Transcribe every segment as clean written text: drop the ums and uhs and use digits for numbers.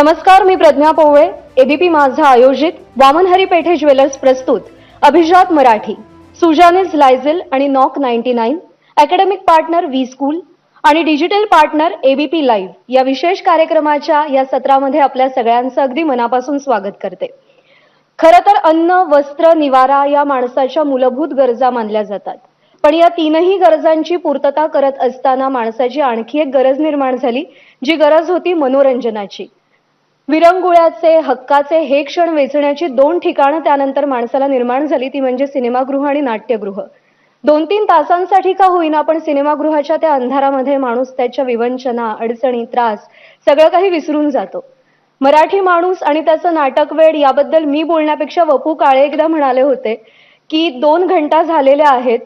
नमस्कार, मी प्रज्ञा पोवळे. एबीपी माझा आयोजित वामनहरी पेठे ज्वेलर्स प्रस्तुत अभिजात मराठी, सुजानेस लायझेल आणि knock 99, academic partner V school आणि डिजिटल पार्टनर एबीपी लाईव्ह या विशेष कार्यक्रमाच्या या सत्रामध्ये आपल्या सगळ्यांचं अगदी मनापासून स्वागत करते. खरं तर अन्न, वस्त्र, निवारा या माणसाच्या मूलभूत गरजा मानल्या जातात. पण या तीनही गरजांची पूर्तता करत असताना माणसाची आणखी एक गरज निर्माण झाली, जी गरज होती मनोरंजनाची. विरंगुळ्याचे, हक्काचे हे क्षण वेचण्याची दोन ठिकाणं त्यानंतर माणसाला निर्माण झाली, ती म्हणजे सिनेमागृह आणि नाट्यगृह. 2-3 तासांसाठी का होईना पण सिनेमागृहाच्या त्या अंधारामध्ये माणूस त्याच्या विवंचना, अडचणी, त्रास सगळं काही विसरून जातो. मराठी माणूस आणि त्याचं नाटक वेड याबद्दल मी बोलण्यापेक्षा वपू काळे एकदा म्हणाले होते की 2 घंटा झालेल्या आहेत,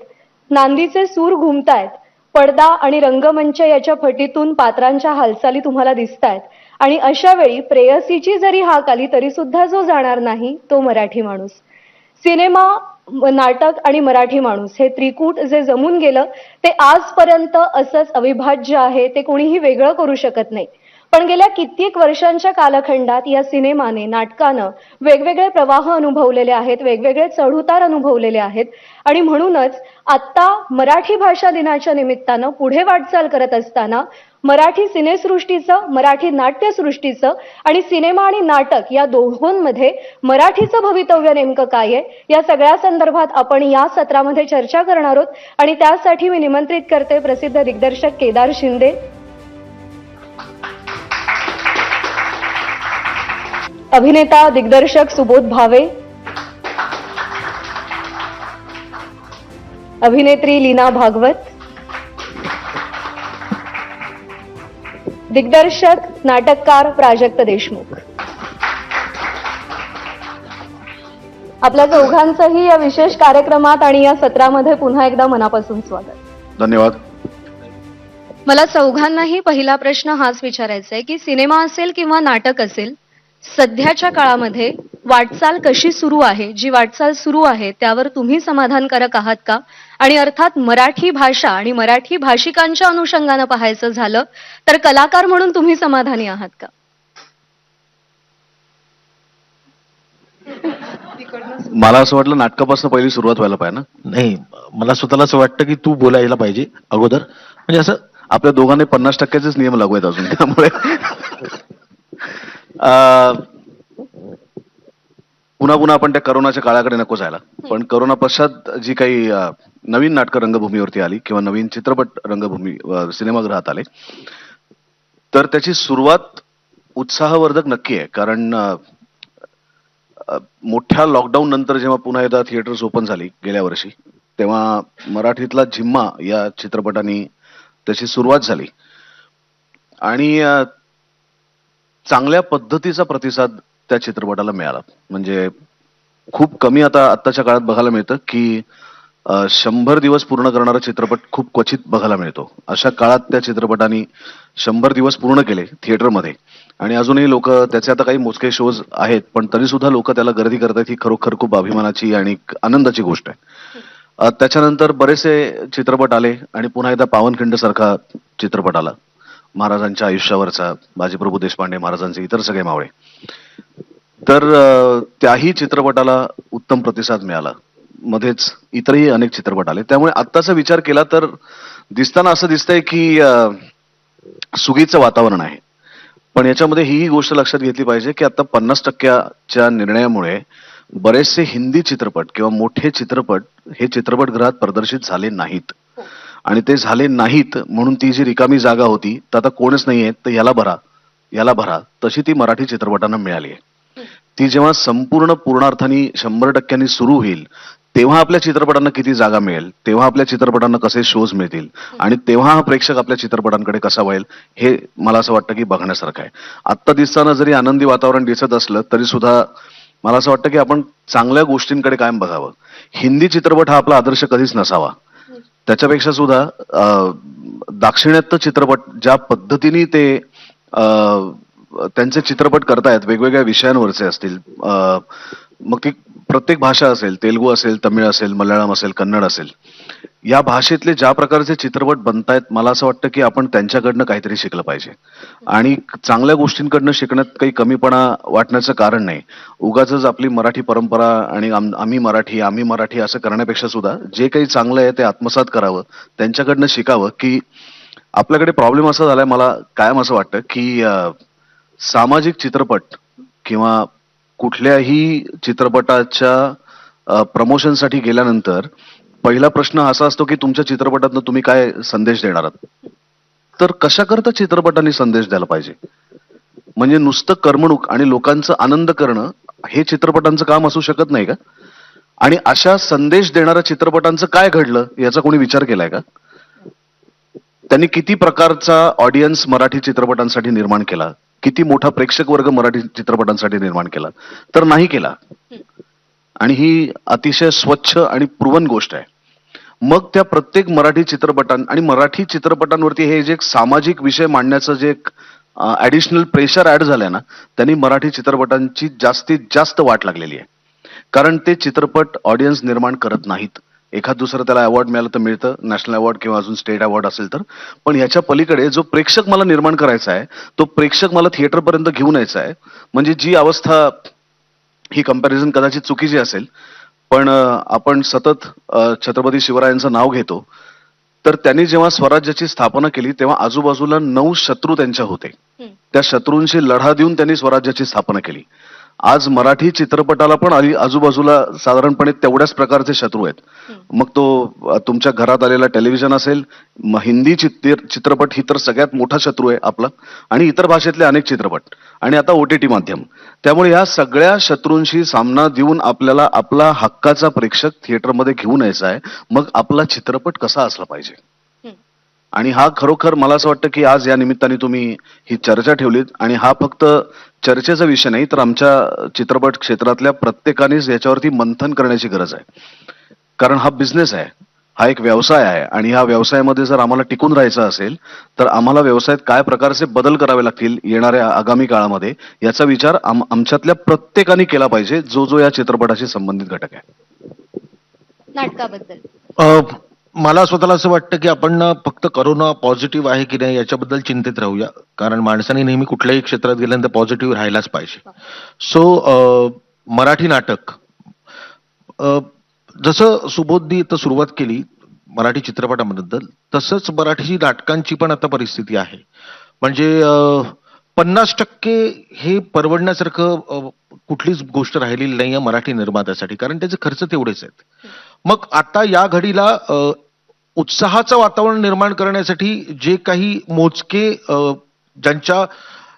नांदीचे सूर घुमतायत, पडदा आणि रंगमंच याच्या फटीतून पात्रांच्या हालचाली तुम्हाला दिसतायत आणि अशा वेळी प्रेयसीची जरी हाक आली तरी सुद्धा जो जाणार नाही तो मराठी माणूस. सिनेमा, नाटक आणि मराठी माणूस हे त्रिकूट जे जमून गेलं ते आजपर्यंत असंच अविभाज्य आहे, ते कोणीही वेगळं करू शकत नाही. पण गेल्या कित्येक वर्षांच्या कालखंडात या सिनेमाने, नाटकानं वेगवेगळे प्रवाह अनुभवलेले आहेत, वेगवेगळे चढउतार अनुभवलेले आहेत आणि म्हणूनच आत्ता मराठी भाषा दिनाच्या निमित्तानं पुढे वाटचाल करत असताना मराठी सिनेसृष्टीचं, मराठी नाट्यसृष्टीचं आणि सिनेमा आणि नाटक या दोहोंमध्ये मराठीचं भवितव्य नेमकं काय आहे या सगळ्या संदर्भात आपण या सत्रामध्ये चर्चा करणार आहोत. आणि त्यासाठी मी निमंत्रित करते प्रसिद्ध दिग्दर्शक केदार शिंदे, अभिनेता दिग्दर्शक सुबोध भावे, अभिनेत्री लीना भागवत, दिग्दर्शक नाटककार प्राजक्त देशमुख. आपल्या चौघांचंही या विशेष कार्यक्रमात आणि या सत्रामध्ये पुन्हा एकदा मनापासून स्वागत. धन्यवाद. मला चौघांनाही पहिला प्रश्न हाच विचारायचा आहे की सिनेमा असेल किंवा नाटक असेल, सध्याच्या काळामध्ये वाटचाल कशी सुरू आहे, जी वाटचाल सुरू आहे त्यावर तुम्ही समाधानकारक आहात का? आणि अर्थात मराठी भाषा आणि मराठी भाषिकांच्या अनुषंगानं पाहायचं झालं तर कलाकार म्हणून तुम्ही समाधानी आहात का? मला असं वाटलं नाटकापासून पहिली सुरुवात व्हायला पाहिजे ना. नाही, मला स्वतःला असं वाटतं की तू बोलायला पाहिजे अगोदर, म्हणजे असं आपल्या दोघांनी 50%चे नियम लागू आहेत अजून, त्यामुळे पुन्हा पुन्हा आपण त्या करोनाच्या काळाकडे नको जायला. पण करोना पश्चात जी काही नवीन नाटकं रंगभूमीवरती आली किंवा नवीन चित्रपट रंगभूमी सिनेमागृहात आले, तर त्याची सुरुवात उत्साहवर्धक नक्की आहे. कारण मोठ्या लॉकडाऊन नंतर जेव्हा पुन्हा एकदा थिएटर्स ओपन झाली गेल्या वर्षी, तेव्हा मराठीतला झिम्मा या चित्रपटाने त्याची सुरुवात झाली आणि चांगल्या पद्धतीचा प्रतिसाद त्या चित्रपटाला मिळाला. म्हणजे खूप कमी आत्ताच्या काळात बघायला मिळतं की 100 दिवस पूर्ण करणारा चित्रपट खूप क्वचित बघायला मिळतो. अशा काळात त्या चित्रपटाने 100 दिवस पूर्ण केले थिएटरमध्ये आणि अजूनही लोक त्याचे, आता काही मोजके शोज आहेत पण तरी सुद्धा लोक त्याला गर्दी करतात. ही खरोखर खूप अभिमानाची आणि आनंदाची गोष्ट आहे. त्याच्यानंतर बरेचसे चित्रपट आले आणि पुन्हा एकदा पावनखिंड सारखा चित्रपट आला, महाराजांच्या आयुष्यावरचा, बाजीप्रभू देशपांडे महाराजांचे इतर सगळे मावळे. तर त्याही चित्रपटाला उत्तम प्रतिसाद मिळाला. मध्येच इतरही अनेक चित्रपट आले. त्यामुळे आत्ताचा विचार केला तर दिसताना असं दिसतंय की सुगीचं वातावरण आहे. पण याच्यामध्ये ही गोष्ट लक्षात घेतली पाहिजे की आता 50%च्या निर्णयामुळे बरेचसे हिंदी चित्रपट किंवा मोठे चित्रपट हे चित्रपटगृहात प्रदर्शित झाले नाहीत. आणि ते झाले नाहीत म्हणून ती जी रिकामी जागा होती तर आता कोणच नाहीये, तर याला भरा तशी ती मराठी चित्रपटांना मिळाली आहे. ती जेव्हा पूर्णार्थाने 100% सुरू होईल तेव्हा आपल्या चित्रपटांना किती जागा मिळेल, तेव्हा आपल्या चित्रपटांना कसे शोज मिळतील आणि तेव्हा हा प्रेक्षक आपल्या चित्रपटांकडे कसा वळेल, हे मला असं वाटतं की बघण्यासारखं आहे. आत्ता दिसताना जरी आनंदी वातावरण दिसत असलं तरी सुद्धा मला असं वाटतं की आपण चांगल्या गोष्टींकडे कायम बघावं. हिंदी चित्रपट हा आपला आदर्श कधीच नसावा. त्याच्यापेक्षा सुद्धा दाक्षिणात्य चित्रपट ज्या पद्धतीने ते त्यांचे चित्रपट करतायत, वेगवेगळ्या विषयांवरचे असतील, मग ती प्रत्येक भाषा असेल, तेलुगू असेल, तमिळ असेल, मल्याळम असेल, कन्नड असेल, या भाषेतले ज्या प्रकारचे चित्रपट बनतायत मला असं वाटतं की आपण त्यांच्याकडनं काहीतरी शिकलं पाहिजे आणि चांगल्या गोष्टींकडनं शिकण्यात काही कमीपणा वाटण्याचं कारण नाही. उगाचच आपली मराठी परंपरा आणि आम्ही मराठी असं करण्यापेक्षा सुद्धा जे काही चांगलं आहे ते आत्मसात करावं, त्यांच्याकडनं शिकावं. की आपल्याकडे प्रॉब्लेम असा झालाय, मला कायम असं वाटतं की सामाजिक चित्रपट किंवा कुठल्याही चित्रपटाच्या प्रमोशनसाठी गेल्यानंतर पहिला प्रश्न असा असतो की तुमच्या चित्रपटातनं तुम्ही काय संदेश देणार आहात. तर कशाकरता चित्रपटांनी संदेश द्यायला पाहिजे? म्हणजे नुसतं करमणूक आणि लोकांचा आनंद करणं हे चित्रपटांचं काम असू शकत नाही का? आणि अशा संदेश देणाऱ्या चित्रपटांचं काय घडलं याचा कोणी विचार केलाय का? त्यांनी किती प्रकारचा ऑडियन्स मराठी चित्रपटांसाठी निर्माण केला, किती मोठा प्रेक्षक वर्ग मराठी चित्रपटांसाठी निर्माण केला? तर नाही केला. आणि ही अतिशय स्वच्छ आणि प्रूव्हन गोष्ट आहे. मग त्या प्रत्येक मराठी चित्रपटांवरती हे जे एक सामाजिक विषय मांडण्याचं जे एक ऍडिशनल प्रेशर ऍड झालंय ना, त्यांनी मराठी चित्रपटांची जास्तीत जास्त वाट लागलेली आहे. कारण ते चित्रपट ऑडियन्स निर्माण करत नाहीत. एखाद दुसरं त्याला अवॉर्ड मिळालं तर मिळतं, नॅशनल अवॉर्ड किंवा अजून स्टेट अवॉर्ड असेल तर. पण ह्याच्या पलीकडे जो प्रेक्षक मला निर्माण करायचा आहे, तो प्रेक्षक मला थिएटरपर्यंत घेऊन यायचा आहे. म्हणजे जी अवस्था, ही कंपॅरिझन कदाचित चुकीची असेल, पण आपण सतत छत्रपती शिवरायांचं नाव घेतो. तर त्यांनी जेव्हा स्वराज्याची स्थापना केली तेव्हा आजूबाजूला 9 शत्रू त्यांच्या होते. त्या शत्रूंशी लढा देऊन त्यांनी स्वराज्याची स्थापना केली. आज मराठी चित्रपटाला पण आजूबाजूला साधारणपणे तेवढ्याच प्रकारचे शत्रू आहेत. मग तो तुमच्या घरात आलेला टेलिव्हिजन असेल, हिंदी चित्रपट ही तर सगळ्यात मोठा शत्रू आहे आपला, आणि इतर भाषेतले अनेक चित्रपट, आणि आता OTT माध्यम. त्यामुळे या सगळ्या शत्रूंशी सामना देऊन आपल्याला आपला हक्काचा प्रेक्षक थिएटरमध्ये घेऊन यायचा आहे. मग आपला चित्रपट कसा असला पाहिजे? आणि हा खरोखर मला असं वाटतं की आज या निमित्ताने तुम्ही ही चर्चा ठेवलीत, आणि हा फक्त चर्चेचा विषय नाही, तर आमच्या चित्रपट क्षेत्रातल्या प्रत्येकानेच याच्यावरती मंथन करण्याची गरज आहे. कारण हा बिझनेस आहे, हा एक व्यवसाय आहे, आणि ह्या व्यवसायामध्ये जर आम्हाला टिकून राहायचं असेल तर आम्हाला व्यवसायात काय प्रकारचे बदल करावे लागतील येणाऱ्या आगामी काळामध्ये, याचा विचार आमच्यातल्या प्रत्येकाने केला पाहिजे, जो जो या चित्रपटाशी संबंधित घटक आहे. नाटकाबद्दल मला स्वतःला असं वाटतं की आपण ना फक्त करोना पॉझिटिव्ह आहे की नाही याच्याबद्दल चिंतित राहूया. कारण माणसाने नेहमी कुठल्याही क्षेत्रात गेल्यानंतर पॉझिटिव्ह राहायलाच पाहिजे. सो मराठी नाटक, जसं सुबोधनी तर सुरुवात केली मराठी चित्रपटाबद्दल, तसंच मराठी नाटकांची पण आता परिस्थिती आहे. म्हणजे 50% हे परवडण्यासारखं कुठलीच गोष्ट राहिलेली नाहीये मराठी निर्मात्यासाठी, कारण त्याचे खर्च तेवढेच आहेत. मग आता या घडीला उत्साहाचं वातावरण निर्माण करण्यासाठी जे काही मोजके ज्यांच्या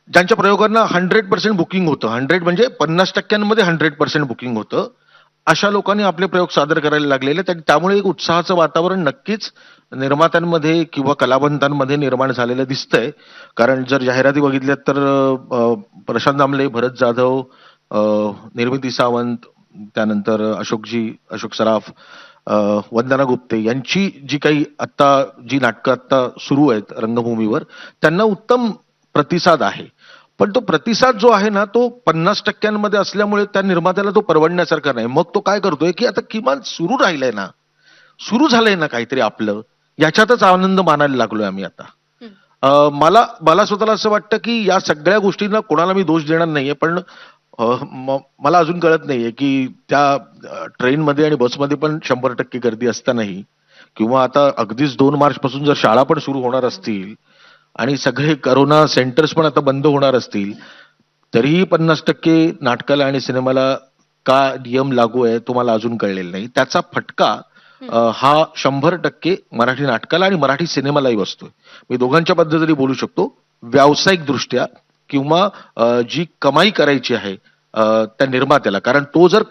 ज्यांच्या प्रयोगांना 100% बुकिंग होतं, 100 म्हणजे 50%मध्ये 100% बुकिंग होतं, अशा लोकांनी आपले प्रयोग सादर करायला लागलेले आहेत. आणि त्यामुळे एक उत्साहाचं वातावरण नक्कीच निर्मात्यांमध्ये किंवा कलावंतांमध्ये निर्माण झालेलं दिसतंय. कारण जर जाहिराती बघितल्यात तर प्रशांत दामले, भरत जाधव, निर्मिती सावंत, त्यानंतर अशोक सराफ, वंदना गुप्ते यांची जी नाटकं आता सुरू आहेत रंगभूमीवर, त्यांना उत्तम प्रतिसाद आहे. पण तो प्रतिसाद जो आहे ना, तो 50%मध्ये असल्यामुळे त्या निर्मात्याला तो परवडण्यासारखा नाही. मग तो काय करतोय की आता किमान सुरू झालंय ना काहीतरी आपलं, याच्यातच आनंद मानायला लागलोय आम्ही आता. मला स्वतःला असं वाटतं की या सगळ्या गोष्टींना कोणाला मी दोष देणार नाहीये, पण मला अजून कळत नाहीये की त्या ट्रेनमध्ये आणि बसमध्ये पण 100% गर्दी असतानाही, किंवा आता अगदीच 2 मार्च पासून जर शाळा पण सुरू होणार असतील आणि सगळे करोना सेंटर्स पण आता बंद होणार असतील, तरीही 50% नाटकाला आणि सिनेमाला का नियम लागू आहे तो मला अजून कळलेला नाही. त्याचा फटका हा 100% मराठी नाटकाला आणि मराठी सिनेमालाही बसतोय. मी दोघांच्या बद्दल जरी बोलू शकतो, व्यावसायिक दृष्ट्या किंवा जी कमाई करायची आहे त्या निर्मात्याला, कारण तो जर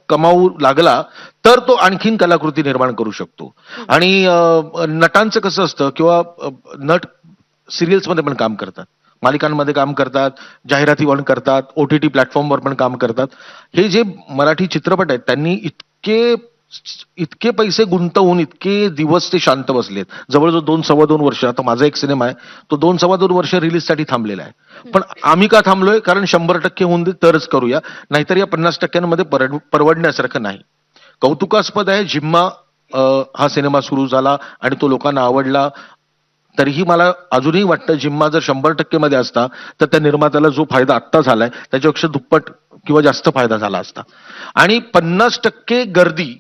कमावू लागला तर तो आणखीन कलाकृती निर्माण करू शकतो. आणि नटांचं कसं असतं, किंवा नट सिरियल्स मध्ये पण काम करतात, मालिकांमध्ये काम करतात, जाहिराती पण करतात, OTT प्लॅटफॉर्मवर पण काम करतात. हे जे मराठी चित्रपट आहेत त्यांनी इतके पैसे गुंतवून इतके दिवस ते शांत बसलेत, जवळजवळ 2-2.25 वर्ष. आता माझा एक सिनेमा आहे, तो 2-2.25 वर्ष रिलीजसाठी थांबलेला आहे. पण आम्ही का थांबलोय? कारण 100% होऊन दे तरच करूया, नाहीतर या 50%मध्ये परवडण्यासारखं नाही. कौतुकास्पद आहे, झिम्मा हा सिनेमा सुरू झाला आणि तो लोकांना आवडला. तरीही मला अजूनही वाटतं जिम्मा जर 100% मध्ये असता तर त्या निर्मात्याला जो फायदा आत्ता झालाय त्याच्यापेक्षा दुप्पट किंवा जास्त फायदा झाला असता. आणि 50% गर्दी,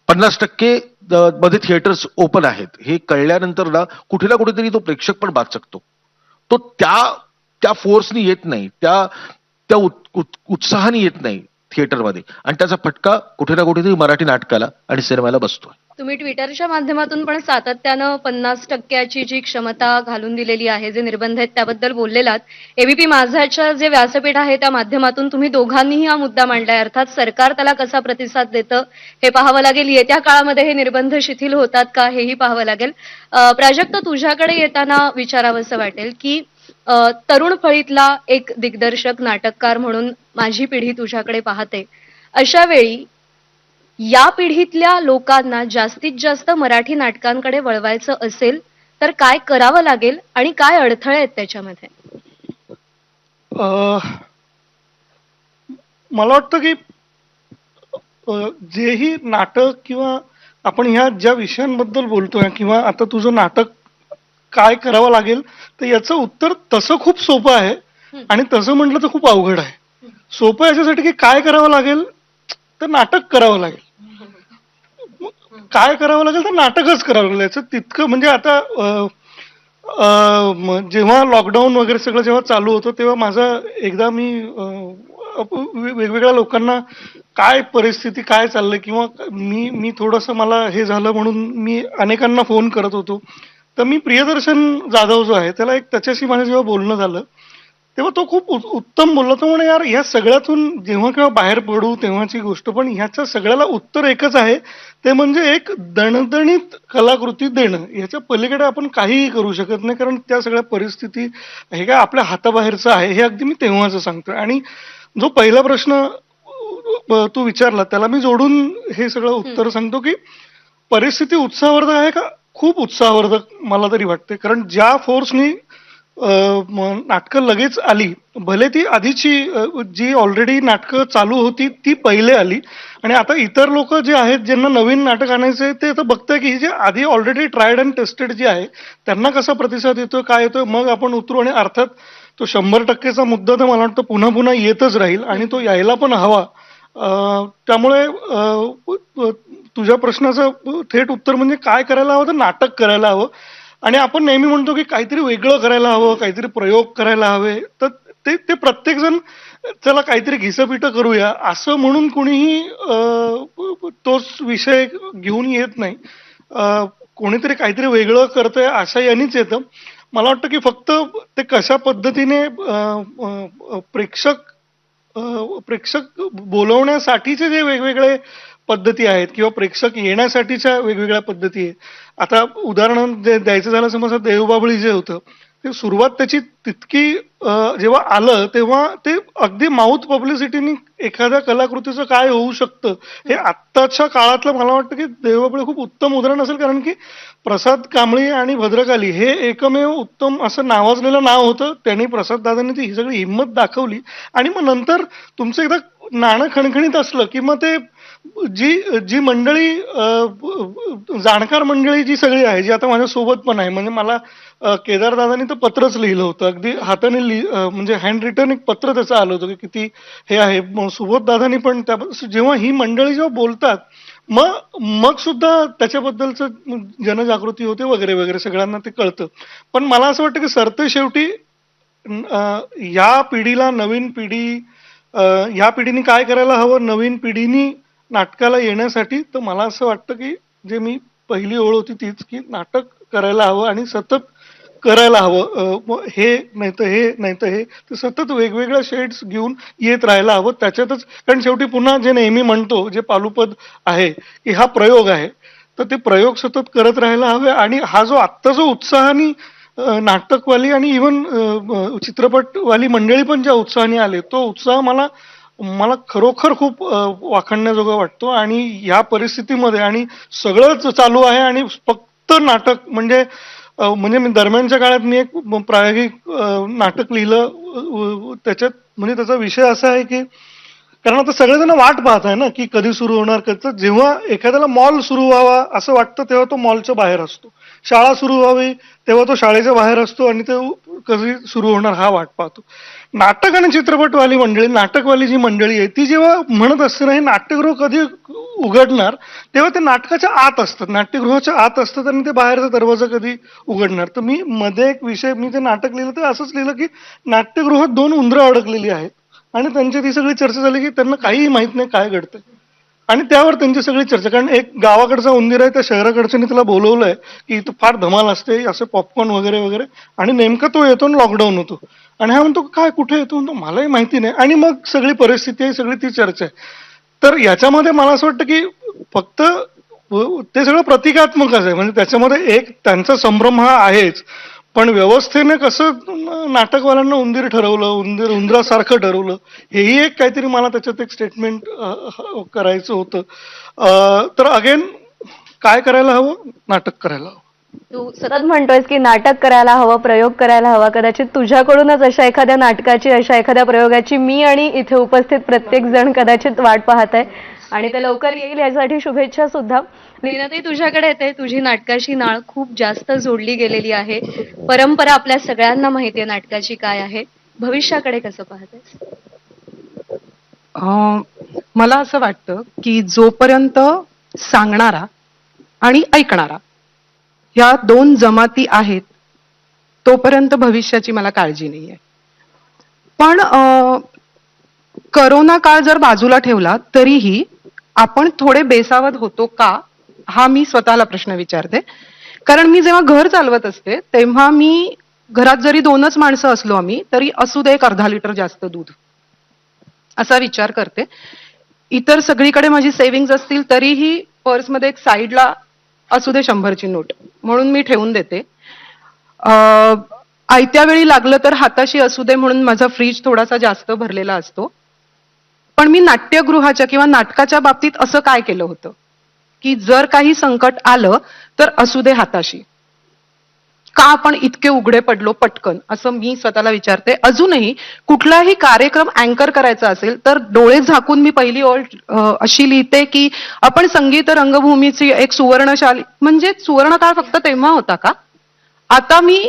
50% मध्ये थिएटर्स ओपन आहेत हे कळल्यानंतर ना कुठे ना कुठेतरी तो प्रेक्षक पण बाचकतो. तो त्या त्या फोर्सनी येत नाही, त्या त्या उत्साहाने येत नाही थिएटरमध्ये, आणि त्याचा फटका कुठे ना कुठेतरी मराठी नाटकाला आणि सिनेमाला बसतोय. तुम्ही ट्विटरच्या माध्यमातून पण सातत्यानं 50%ची जी क्षमता घालून दिलेली आहे, जे निर्बंध आहेत त्याबद्दल बोललेलात. एबीपी माझाच्या जे व्यासपीठ आहे त्या माध्यमातून तुम्ही दोघांनीही हा मुद्दा मांडलाय. अर्थात सरकार त्याला कसा प्रतिसाद देतं हे पाहावं लागेल. येत्या काळामध्ये हे निर्बंध शिथिल होतात का हेही पाहावं लागेल. प्राजक्त, तुझ्याकडे येताना विचारावंसं वाटेल की तरुण फळीतला एक दिग्दर्शक नाटककार म्हणून माझी पिढी तुझ्याकडे पाहते. अशा वेळी या पिढीतल्या लोकांना जास्तीत जास्त मराठी नाटकांकडे वळवायचं असेल तर काय करावं लागेल आणि काय अडथळे आहेत त्याच्यामध्ये? अ, मला वाटतं की जेही नाटक किंवा आपण ह्या ज्या विषयांबद्दल बोलतोय किंवा आता तुझं नाटक काय करावं लागेल, तर याचं उत्तर तसं खूप सोपं आहे आणि तसं म्हटलं तर खूप अवघड आहे. सोपं याच्यासाठी की काय करावं लागेल, तर नाटक करावं लागेल. काय करावं लागेल तर नाटकच करावं लागेल. याचं तितकं म्हणजे आता जेव्हा लॉकडाऊन वगैरे सगळं जेव्हा चालू होतं तेव्हा माझा एकदा मी वेगवेगळ्या लोकांना काय परिस्थिती काय चाललंय किंवा मी मी थोडंसं मला हे झालं म्हणून मी अनेकांना फोन करत होतो. तर मी प्रियदर्शन जाधव जो आहे त्याला एक त्याच्याशी माझं जेव्हा बोलणं झालं तेव्हा तो खूप उत्तम बोलला. तो म्हणे, यार या सगळ्यातून जेव्हा केव्हा बाहेर पडू तेव्हाची गोष्ट, पण ह्याच्या सगळ्याला उत्तर एकच आहे, ते म्हणजे एक दणदणीत कलाकृती देणं. ह्याच्या पलीकडे आपण काहीही करू शकत नाही, कारण त्या सगळ्या परिस्थिती हे काय आपल्या हाताबाहेरचं आहे. हे अगदी मी तेव्हाच सांगतोय. आणि जो पहिला प्रश्न तू विचारला त्याला मी जोडून हे सगळं उत्तर सांगतो की परिस्थिती उत्साहवर्धक आहे का? खूप उत्साहवर्धक मला तरी वाटते. कारण ज्या फोर्सनी नाटकं लगेच आली, भले ती आधीची जी ऑलरेडी नाटकं चालू होती ती पहिले आली, आणि आता इतर लोक जे आहेत ज्यांना नवीन नाटक आणायचे ते आता बघताय की ही जे आधी ऑलरेडी ट्रायड अँड टेस्टेड जी आहे त्यांना कसा प्रतिसाद येतोय, काय येतोय, मग आपण उतरू. आणि अर्थात तो 100%चा मुद्दा तर मला वाटतं पुन्हा पुन्हा येतच राहील आणि तो यायला पण हवा. त्यामुळे तुझ्या प्रश्नाचं थेट उत्तर म्हणजे काय करायला हवं, तर नाटक करायला हवं. आणि आपण नेहमी म्हणतो की काहीतरी वेगळं करायला हवं, काहीतरी प्रयोग करायला हवे, तर ते ते प्रत्येक जण त्याला काहीतरी घिसपिटं करूया असं म्हणून कुणीही तोच विषय घेऊन येत नाही. कोणीतरी काहीतरी वेगळं करतंय अशा यांनीच येतं. मला वाटतं की फक्त ते कशा पद्धतीने प्रेक्षक प्रेक्षक बोलवण्यासाठीचे जे वेगवेगळे पद्धती आहेत किंवा प्रेक्षक येण्यासाठीच्या वेगवेगळ्या पद्धती आहेत. आता उदाहरण द्यायचं झालं, समजा देवबाभळी जे होतं ते सुरुवात त्याची तितकी जेव्हा आलं तेव्हा ते अगदी माउथ पब्लिसिटीनी एखाद्या कलाकृतीचं काय होऊ शकतं हे आत्ताच्या काळातलं मला वाटतं की देवबाभळी खूप उत्तम उदाहरण असेल. कारण की प्रसाद कांबळी आणि भद्रकाली हे एकमेव उत्तम असं नावाजलेलं नाव होतं. त्यांनी प्रसाद दादांनी ती ही सगळी हिंमत दाखवली आणि मग नंतर तुमचं एकदा नाणं खणखणीत असलं की मग ते जी जी मंडळी जाणकार मंडळी जी सगळी आहे, जी आता माझ्या सोबत पण आहे, म्हणजे मला केदार दादांनी तर पत्रच लिहिलं होतं, अगदी हाताने म्हणजे हँड रिटन एक पत्र त्याचं आलं होतं की किती हे आहे. सुबोध दादांनी पण त्या जेव्हा ही मंडळी जेव्हा बोलतात मग मग सुद्धा त्याच्याबद्दलचं जनजागृती होते वगैरे वगैरे, सगळ्यांना ते कळतं. पण मला असं वाटतं की सरते शेवटी या पिढीला, नवीन पिढी, ह्या पिढीने काय करायला हवं, नवीन पिढीनी नाटकाला येण्यासाठी, तर मला असं वाटतं की जे मी पहिली ओळ होती तीच की नाटक करायला हवं आणि सतत करायला हवं. हे नाही तर हे नाही तर हे, तर सतत वेगवेगळ्या शेड्स घेऊन येत राहायला हवं त्याच्यातच. कारण शेवटी पुन्हा जे नेहमी म्हणतो, जे पालुपद आहे की हा प्रयोग आहे, तर ते प्रयोग सतत करत राहायला हवे. आणि हा जो आत्ता जो उत्साहाने नाटकवाली आणि इव्हन चित्रपटवाली मंडळी पण ज्या उत्साहाने आले, तो उत्साह मला मला खरोखर खूप वाखाणण्याजोगा वाटतो. आणि ह्या परिस्थितीमध्ये आणि सगळंच चालू आहे आणि फक्त नाटक म्हणजे म्हणजे मी दरम्यानच्या काळात मी एक प्रायोगिक नाटक लिहिलं. त्याच्यात म्हणजे त्याचा विषय असा आहे की कारण आता सगळेजण वाट पाहत आहे ना की कधी सुरू होणार कधी. जेव्हा एखाद्याला मॉल सुरू व्हावा असं वाटतं तेव्हा तो मॉलच्या बाहेर असतो, शाळा सुरू व्हावी तेव्हा तो शाळेच्या बाहेर असतो आणि ते कधी सुरू होणार हा वाट पाहतो. नाटक आणि चित्रपटवाली मंडळी, नाटकवाली जी मंडळी आहे ती जेव्हा म्हणत असते ना हे नाट्यगृह कधी उघडणार, तेव्हा ते नाटकाच्या आत असतात, नाट्यगृहाच्या आत असतात आणि ते बाहेरचा दरवाजा कधी उघडणार. तर मी मध्ये एक विषय मी ते नाटक लिहिलं तर असंच लिहिलं की नाट्यगृहात 2 उंदरं अडकलेली आहेत आणि त्यांची ती सगळी चर्चा झाली की त्यांना काहीही माहित नाही काय घडतंय आणि त्यावर त्यांची सगळी चर्चा. कारण एक गावाकडचा उंदीर आहे त्या शहराकडच्यानी त्याला बोलवलंय की इथं फार धमाल असते, असे पॉपकॉर्न वगैरे वगैरे, आणि नेमका तो येतो आणि लॉकडाऊन होतो आणि हा म्हणतो काय कुठे येतो, म्हणतो मलाही माहिती नाही, आणि मग सगळी परिस्थिती आहे, सगळी ती चर्चा आहे. तर याच्यामध्ये मला असं वाटतं की फक्त ते सगळं प्रतिकात्मकच आहे, म्हणजे त्याच्यामध्ये एक त्यांचा संभ्रम हा आहेच, पण व्यवस्थेने कसं नाटकवाल्यांना उंदीर ठरवलं, उंदरासारखं ठरवलं, हेही एक काहीतरी मला त्याच्यात एक स्टेटमेंट करायचं होतं. तर अगेन काय करायला हवं, नाटक करायला हवं. तू सतत म्हणतोयस की नाटक करायला हवं, प्रयोग करायला हवा. कदाचित तुझ्याकडूनच अशा एखाद्या नाटकाची, अशा एखाद्या प्रयोगाची मी आणि इथे उपस्थित प्रत्येक जण कदाचित वाट पाहत आहे आणि ते लवकर येईल यासाठी शुभेच्छा सुद्धा. लीनाताई, तुझ्याकडे येते. तुझी नाटकाची नाळ खूप जास्त जोडली गेलेली आहे. परंपरा आपल्या सगळ्यांना माहिती आहे नाटकाची काय आहे. भविष्याकडे कसं पाहतेस? मला असं वाटतं की जोपर्यंत सांगणारा आणि ऐकणारा ह्या 2 जमाती आहेत तोपर्यंत भविष्याची मला काळजी नाहीये. पण करोना काळ जर बाजूला ठेवला तरीही आपण थोडे बेसावध होतो का, हा मी स्वतःला प्रश्न विचारते. कारण मी जेव्हा घर चालवत असते तेव्हा मी घरात जरी 2च माणसं असलो आम्ही तरी असू दे एक अर्धा लिटर जास्त दूध असा विचार करते. इतर सगळीकडे माझी सेव्हिंग्ज असतील तरीही पर्समध्ये एक साईडला असू दे 100ची नोट म्हणून मी ठेवून देते. आयत्या वेळी लागलं तर हाताशी असू दे म्हणून माझा फ्रीज थोडासा जास्त भरलेला असतो. पण मी नाट्यगृहाच्या किंवा नाटकाच्या बाबतीत असं काय केलं होतं की जर काही संकट आलं तर असू दे हाताशी, का आपण इतके उघडे पडलो पटकन, असं मी स्वतःला विचारते. अजूनही कुठलाही कार्यक्रम अँकर करायचा असेल तर डोळे झाकून मी पहिली ओळ अशी लिहिते की आपण संगीत रंगभूमीची एक सुवर्णशाली, म्हणजे सुवर्णकाळ फक्त तेव्हा होता का, आता मी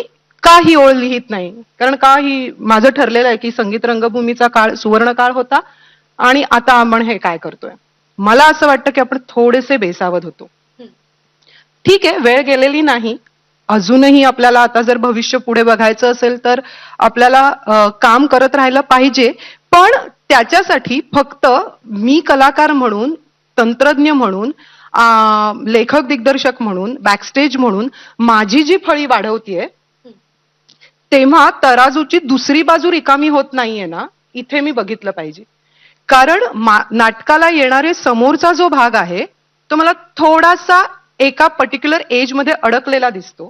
का ही ओळ लिहित नाही. कारण का ही माझं ठरलेलं आहे की संगीत रंगभूमीचा काळ सुवर्णकाळ होता आणि आता आपण हे काय करतोय. मला असं वाटतं की आपण थोडेसे बेसावध होतो. ठीक आहे, वेळ गेलेली नाही, अजूनही आपल्याला आता जर भविष्य पुढे बघायचं असेल तर आपल्याला काम करत राहायला पाहिजे. पण त्याच्यासाठी फक्त मी कलाकार म्हणून, तंत्रज्ञ म्हणून, लेखक दिग्दर्शक म्हणून, बॅकस्टेज म्हणून माझी जी फळी वाढवतीये तेव्हा तराजूची दुसरी बाजू रिकामी होत नाहीये ना, इथे मी बघितलं पाहिजे. कारण नाटकाला येणारे समोरचा जो भाग आहे तो मला थोडासा एका पर्टिक्युलर एज मध्ये अडकलेला दिसतो.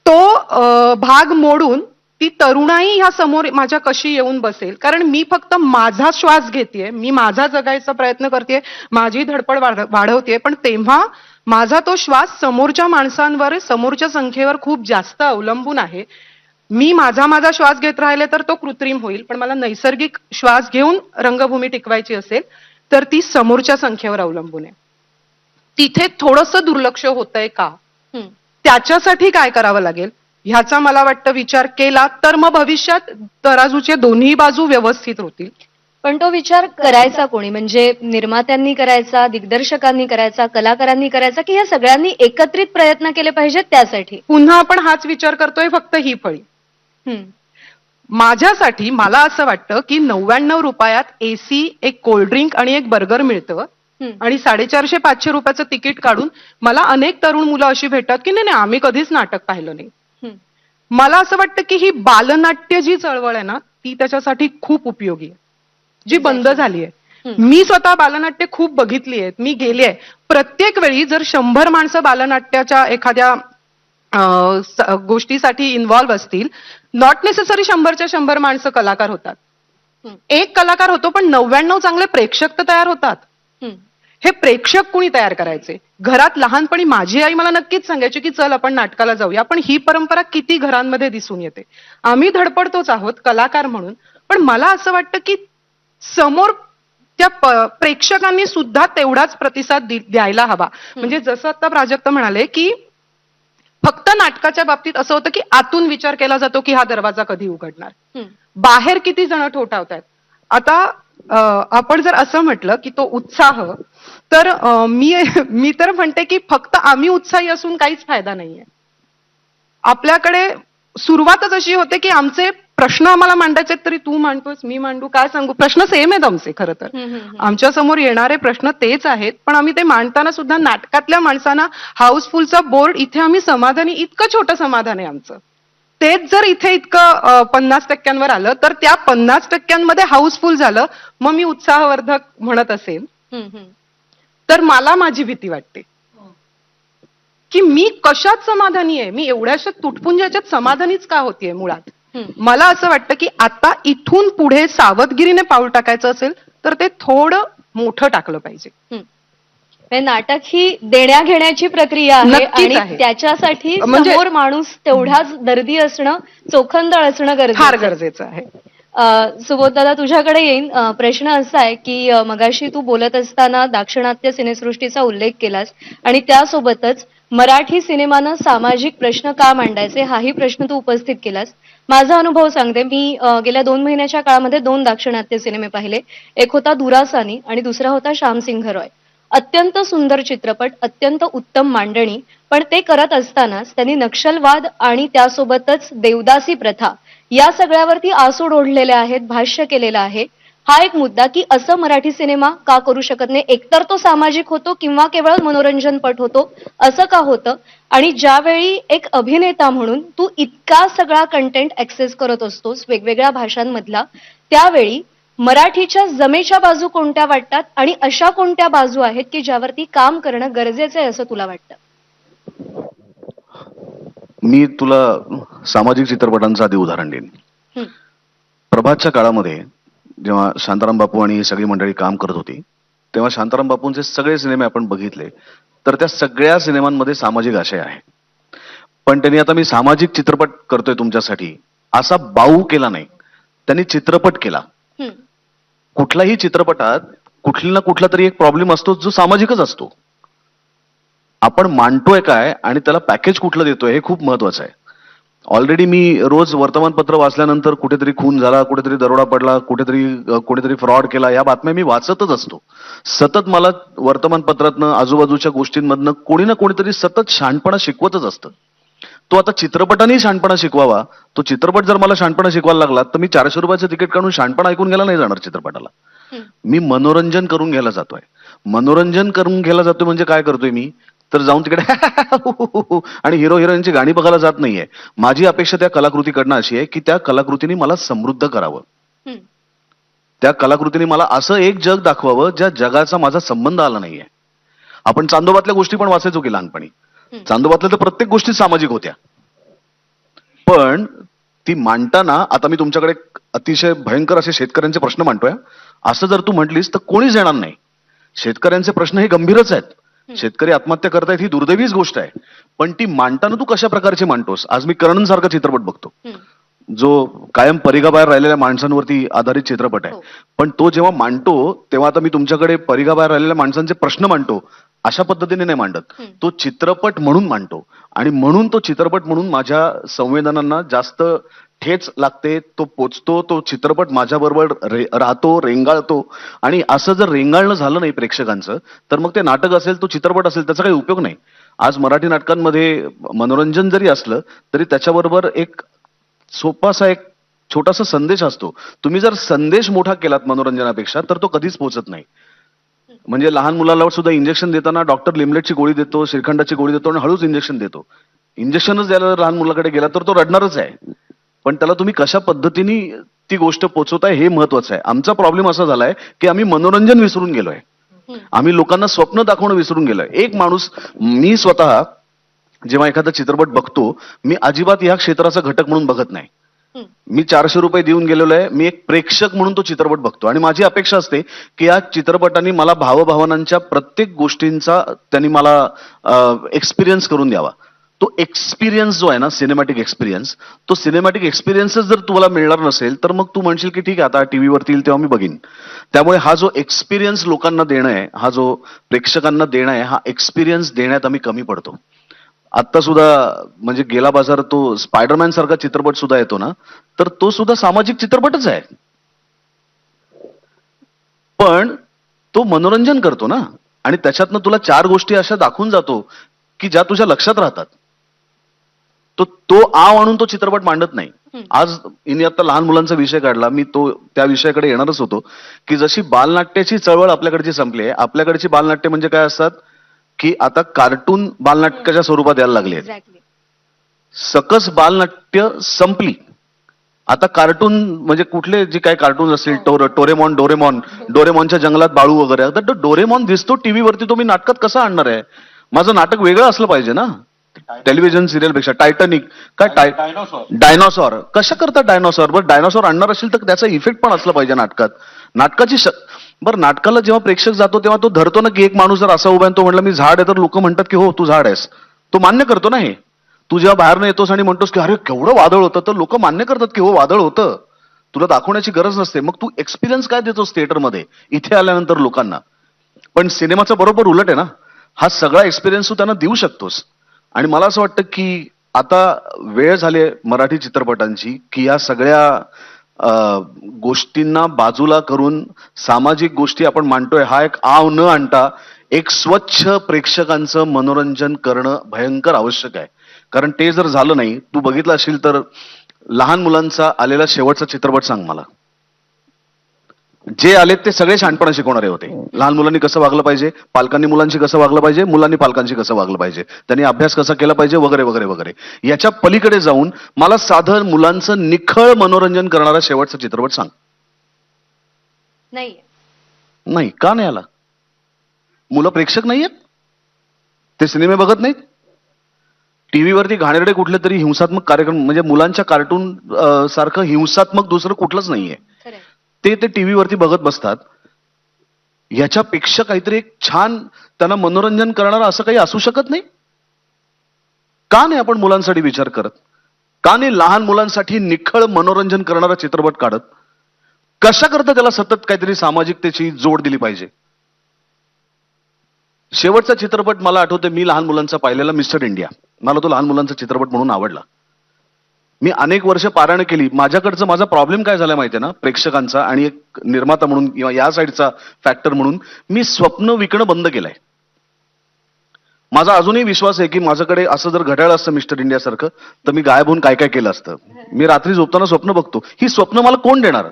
तो भाग मोडून ती तरुणाई ह्या समोर माझ्या कशी येऊन बसेल. कारण मी फक्त माझा श्वास घेतेय, मी माझा जगायचा प्रयत्न करतेय, माझी धडपड वाढवतेय, पण तेव्हा माझा तो श्वास समोरच्या माणसांवर, समोरच्या संख्येवर खूप जास्त अवलंबून आहे. मी माझा श्वास घेत राहिले तर तो कृत्रिम होईल, पण मला नैसर्गिक श्वास घेऊन रंगभूमी टिकवायची असेल तर ती समोरच्या संख्येवर अवलंबून आहे. तिथे थोडंसं दुर्लक्ष होतंय का, त्याच्यासाठी काय करावं लागेल ह्याचा मला वाटतं विचार केला तर मग भविष्यात तराजूचे दोन्ही बाजू व्यवस्थित होतील. पण तो विचार करायचा कोणी? म्हणजे निर्मात्यांनी करायचा, दिग्दर्शकांनी करायचा, कलाकारांनी करायचा, की ह्या सगळ्यांनी एकत्रित प्रयत्न केले पाहिजेत त्यासाठी? पुन्हा आपण हाच विचार करतोय फक्त ही फळी. माझ्यासाठी मला असं वाटतं की 99 रुपयात एसी, एक कोल्ड्रिंक आणि एक बर्गर मिळतं आणि 450-500 रुपयाचं तिकीट काढून मला अनेक तरुण मुलं अशी भेटतात की नाही आम्ही कधीच नाटक पाहिलं नाही. मला असं वाटतं की ही बालनाट्य जी चळवळ आहे ना ती त्याच्यासाठी खूप उपयोगी आहे, जी बंद झाली आहे. मी स्वतः बालनाट्य खूप बघितली आहेत, मी गेली आहे. प्रत्येक वेळी जर 100 माणसं बालनाट्याच्या एखाद्या गोष्टीसाठी इन्व्हॉल्व्ह असतील, नॉट नेसेसरी 100च्या 100 माणसं कलाकार होतात. एक कलाकार होतो पण 99 चांगले प्रेक्षक तर तयार होतात. हे प्रेक्षक कुणी तयार करायचे? घरात लहानपणी माझी आई मला नक्कीच सांगायची की चल आपण नाटकाला जाऊया, पण ही परंपरा किती घरांमध्ये दिसून येते. आम्ही धडपडतोच आहोत कलाकार म्हणून, पण मला असं वाटतं की समोर त्या प्रेक्षकांनी सुद्धा तेवढाच प्रतिसाद द्यायला हवा. म्हणजे जसं आता प्राजक्ता म्हणाले की फक्त नाटकाच्या बाबतीत असं होतं की आतून विचार केला जातो की हा दरवाजा कधी उघडणार, बाहेर किती जण ठोठावतायत. आता आपण जर असं म्हटलं की तो उत्साह, तर मी तर म्हणते की फक्त आम्ही उत्साही असून काहीच फायदा नाहीये. आपल्याकडे सुरुवातच अशी होते की आमचे प्रश्न आम्हाला मांडायचे तरी तू मांडतोस, मी मांडू, काय सांगू, प्रश्न सेम आहेत आमचे. खरं तर आमच्या समोर येणारे प्रश्न तेच आहेत, पण आम्ही ते मांडताना सुद्धा नाटकातल्या माणसांना हाऊसफुलचा बोर्ड इथे आम्ही समाधानी, इतकं छोटं समाधान आहे आमचं. तेच जर इथे इतकं 50% आलं तर त्या 50% हाऊसफुल झालं, मग मी उत्साहवर्धक म्हणत असेल तर मला माझी भीती वाटते की मी कशात समाधानी आहे, मी एवढ्याशा तुटपुंजाच्यात समाधानीच का होतीये मुळात. मला असं वाटतं की आता इथून पुढे सावधगिरीने पाऊल टाकायचं असेल तर ते थोडं मोठं टाकलं पाहिजे. म्हणजे नाटक ही देण्या घेण्याची प्रक्रिया आहे नक्कीच आणि आहे. त्याच्यासाठी म्हणजे- समोर माणूस तेवढाच दर्दी असणं, चोखंदळ असणं फार गरजेचं आहे. गरजेचं आहे. सुबोध दादा, तुझ्याकडे येईन. प्रश्न असा आहे की मगाशी तू बोलत असताना दाक्षिणात्य सिनेसृष्टीचा उल्लेख केलास आणि त्यासोबतच मराठी सिनेमानं सामाजिक प्रश्न का मांडायचे हाही प्रश्न तू उपस्थित केलास. माझा अनुभव सांगते. मी गेल्या 2 महिन्याच्या काळामध्ये 2 दाक्षिणात्य सिनेमे पाहिले. एक होता दुरासानी आणि दुसरा होता श्यामसिंह रॉय. अत्यंत सुंदर चित्रपट, अत्यंत उत्तम मांडणी, पण ते करत असतानाच त्यांनी नक्षलवाद आणि त्यासोबतच देवदासी प्रथा या सगळ्यावरती आसूड ओढलेले आहेत, भाष्य केलेलं आहे. हा एक मुद्दा की असं मराठी सिनेमा का करू शकत नाही. एकतर तो सामाजिक होतो किंवा केवळ मनोरंजनपट होतो, असं का होतं. आणि ज्यावेळी एक अभिनेता म्हणून तू इतका सगळा कंटेंट ऍक्सेस करत असतोस वेगवेगळ्या भाषांमधला, त्यावेळी मराठीच्या जमेच्या बाजू कोणत्या वाटतात आणि अशा कोणत्या बाजू आहेत की ज्यावरती काम करणं गरजेचं आहे असं तुला वाटतं? मी तुला सामाजिक चित्रपटांचं आधी उदाहरण देईन. प्रभातच्या काळामध्ये जेव्हा शांताराम बापू आणि ही सगळी मंडळी काम करत होती, तेव्हा शांताराम बापूंचे सगळे सिनेमे आपण बघितले तर त्या सगळ्या सिनेमांमध्ये सामाजिक आशय आहे. पण त्यांनी आता मी सामाजिक चित्रपट करतोय तुमच्यासाठी असा बाऊ केला नाही, त्यांनी चित्रपट केला. कुठल्याही चित्रपटात कुठला ना कुठला तरी एक प्रॉब्लेम असतो जो सामाजिकच असतो. आपण मांडतोय काय आणि त्याला पॅकेज कुठलं देतोय हे खूप महत्वाचं आहे. ऑलरेडी मी रोज वर्तमानपत्र वाचल्यानंतर कुठेतरी खून झाला, कुठेतरी दरोडा पडला, कुठेतरी फ्रॉड केला, या बातम्या मी वाचतच असतो. सतत मला वर्तमानपत्रातनं आजूबाजूच्या गोष्टींमधनं कोणी ना कोणीतरी सतत शहाणपणा शिकवतच असतं. तो आता चित्रपटाने शहाणपणा शिकवावा, तो चित्रपट जर मला शहाणपणा शिकवायला लागला तर मी 400 रुपयाचं तिकीट काढून शहाणपणा ऐकून घ्यायला नाही जाणार चित्रपटाला. मी मनोरंजन करून घ्यायला जातोय. मनोरंजन करून घ्यायला जातोय म्हणजे काय करतोय मी, तर जाऊन तिकडे आणि हिरो हिरोईनची गाणी बघायला जात नाहीये. माझी अपेक्षा त्या कलाकृतीकडनं अशी आहे की त्या कलाकृतीने मला समृद्ध करावं, त्या कलाकृतीने मला असं एक जग दाखवावं ज्या जगाचा माझा संबंध आला नाहीये. आपण चांदोबातल्या गोष्टी पण वाचायचो की लहानपणी. चांदोबातल्या तर प्रत्येक गोष्टी सामाजिक होत्या, पण ती मांडताना आता मी तुमच्याकडे अतिशय भयंकर असे शेतकऱ्यांचे प्रश्न मांडतोय. असं जर तू म्हटलीस तर कोणीच येणार नाही. शेतकऱ्यांचे प्रश्न हे गंभीरच आहेत. शेतकरी आत्महत्या करतायत ही दुर्दैवीच गोष्ट आहे, पण ती मांडताना तू कशा प्रकारची मांडतोस. आज मी कर्ण सारखा चित्रपट बघतो जो कायम परिघाबाहेर राहिलेल्या माणसांवरती आधारित चित्रपट आहे, पण तो जेव्हा मांडतो तेव्हा आता मी तुमच्याकडे परिघाबाहेर राहिलेल्या माणसांचे प्रश्न मांडतो अशा पद्धतीने नाही मांडत. तो चित्रपट म्हणून मांडतो आणि म्हणून तो चित्रपट म्हणून माझ्या संवेदनांना जास्त ठेच लागते, तो पोचतो. तो चित्रपट माझ्याबरोबर राहतो, रेंगाळतो. आणि असं जर रेंगाळणं झालं नाही प्रेक्षकांचं तर मग ते नाटक असेल, तो चित्रपट असेल, त्याचा काही उपयोग नाही. आज मराठी नाटकांमध्ये मनोरंजन जरी असलं तरी त्याच्याबरोबर एक सोपासा एक छोटासा संदेश असतो. तुम्ही जर संदेश मोठा केलात मनोरंजनापेक्षा तर तो कधीच पोहोचत नाही. म्हणजे लहान मुलाला सुद्धा इंजेक्शन देताना डॉक्टर लिमलेटची गोळी देतो, श्रीखंडाची गोळी देतो आणि हळूच इंजेक्शन देतो. इंजेक्शनच द्यायला लहान मुलाकडे गेला तर तो रडणारच आहे, पण त्याला तुम्ही कशा पद्धतीने ती गोष्ट पोचवताय हे महत्वाचं आहे. आमचा प्रॉब्लेम असा झालाय की आम्ही मनोरंजन विसरून गेलोय. आम्ही लोकांना स्वप्न दाखवणं विसरून गेलोय. एक माणूस, मी स्वतः जेव्हा एखादा चित्रपट बघतो मी अजिबात या क्षेत्राचा घटक म्हणून बघत नाही. मी 400 रुपये देऊन गेलेलो आहे. मी एक प्रेक्षक म्हणून तो चित्रपट बघतो आणि माझी अपेक्षा असते की या चित्रपटाने मला भावभावनांच्या प्रत्येक गोष्टींचा त्यांनी मला एक्सपिरियन्स करून द्यावा. तो एक्सपिरियन्स जो आहे ना, सिनेमॅटिक एक्सपिरियन्स, तो सिनेमॅटिक एक्सपिरियन्सच जर तुम्हाला मिळणार नसेल तर मग तू म्हणशील की ठीक आहे आता टीव्हीवरती येईल तेव्हा मी बघीन. त्यामुळे हा जो एक्सपिरियन्स लोकांना देणं आहे, हा जो प्रेक्षकांना देणं आहे, हा एक्सपिरियन्स देण्यात आम्ही कमी पडतो. आता सुद्धा म्हणजे गेला बाजार तो स्पायडरमॅन सारखा चित्रपट सुद्धा येतो ना, तर तो सुद्धा सामाजिक चित्रपटच आहे, पण तो मनोरंजन करतो ना, आणि त्याच्यातनं तुला 4 गोष्टी अशा दाखवून जातो की ज्या तुझ्या लक्षात राहतात. तो आव आणून तो चित्रपट मांडत नाही. आज इनी आता लहान मुलांचा विषय काढला, मी तो त्या विषयाकडे येणारच होतो की जशी बालनाट्याची चळवळ आपल्याकडची संपली आहे, आपल्याकडची बालनाट्य म्हणजे काय असतात की आता कार्टून बालनाटकाच्या स्वरूपात यायला लागले आहेत. एक्झॅक्टली. सकस बालनाट्य संपली. आता कार्टून म्हणजे कुठले जे काय कार्टून असतील, डोरेमॉनच्या जंगलात बाळू वगैरे, आता तो डोरेमॉन दिसतो टीव्हीवरती, तो मी नाटकात कसं आणणार आहे? माझं नाटक वेगळं असलं पाहिजे ना टेलिव्हिजन सिरियल पेक्षा. टायटॅनिक काय डायनॉसॉर कशा करता डायनॉसॉर? बरं डायनॉसॉर आणणार असेल तर त्याचा इफेक्ट पण असला पाहिजे नाटकात. नाटकाची बरं नाटकाला जेव्हा प्रेक्षक जातो तेव्हा तो धरतो ना की एक माणूस जर असा उभा आहे तो म्हटलं मी झाड आहे, तर लोक म्हणतात की हो तू झाड आहेस, तो मान्य करतो ना. हे तू जेव्हा बाहेरनं येतोस आणि म्हणतोस की अरे केवढं वादळ होतं, तर लोक मान्य करतात की हो वादळ होतं, तुला दाखवण्याची गरज नसते. मग तू एक्सपिरियन्स काय देतोस थिएटरमध्ये इथे आल्यानंतर लोकांना? पण सिनेमाचं बरोबर उलट आहे ना, हा सगळा एक्सपिरियन्स तू त्यांना देऊ शकतोस. आणि मला असं वाटतं की आता वेळ झाली आहे मराठी चित्रपटांची की या सगळ्या गोष्टींना बाजूला करून सामाजिक गोष्टी आपण मांडतोय, हा एक आव न आणता एक स्वच्छ प्रेक्षकांचं मनोरंजन करणं भयंकर आवश्यक आहे. कारण ते जर झालं नाही, तू बघितलं असेल तर लहान मुलांचा आलेला शेवटचा चित्रपट सांग मला. जे आलेत ते सगळे शहाणपणा शिकवणारे होते. लहान मुलांनी कसं वागलं पाहिजे, पालकांनी मुलांशी कसं वागलं पाहिजे, मुलांनी पालकांशी कसं वागलं पाहिजे, त्यांनी अभ्यास कसा केला पाहिजे वगैरे वगैरे वगैरे. याच्या पलीकडे जाऊन मला साधं मुलांचं निखळ मनोरंजन करणारा शेवटचा चित्रपट सांग. नाही. नाही का नाही आला? मुलं प्रेक्षक नाहीयेत, ते सिनेमे बघत नाहीत. टीव्हीवरती घाणेरडे कुठले तरी हिंसात्मक कार्यक्रम, म्हणजे मुलांच्या कार्टून सारखं हिंसात्मक दुसरं कुठलंच नाहीये, खरंय. ते टीव्हीवरती बघत बसतात. याच्यापेक्षा काहीतरी एक छान त्यांना मनोरंजन करणारं असं काही असू शकत नाही का? नाही आपण मुलांसाठी विचार करत? का नाही लहान मुलांसाठी निखळ मनोरंजन करणारा चित्रपट काढत? कशा करता त्याला सतत काहीतरी सामाजिकतेची जोड दिली पाहिजे? शेवटचा चित्रपट मला आठवतोय, मी लहान मुलांचा पाहिलेला मिस्टर इंडिया. मला तो लहान मुलांचा चित्रपट म्हणून आवडला. मी अनेक वर्ष पारायण केली. माझा प्रॉब्लेम काय झाला माहितीये ना, प्रेक्षकांचा आणि एक निर्माता म्हणून किंवा या साईडचा फॅक्टर म्हणून मी स्वप्न विकणं बंद केलंय. माझा अजूनही विश्वास आहे की माझ्याकडे असं जर घड्याळ असतं मिस्टर इंडिया सारखं, तर मी गायब होऊन काय काय केलं असतं. मी रात्री झोपताना स्वप्न बघतो, ही स्वप्न मला कोण देणार?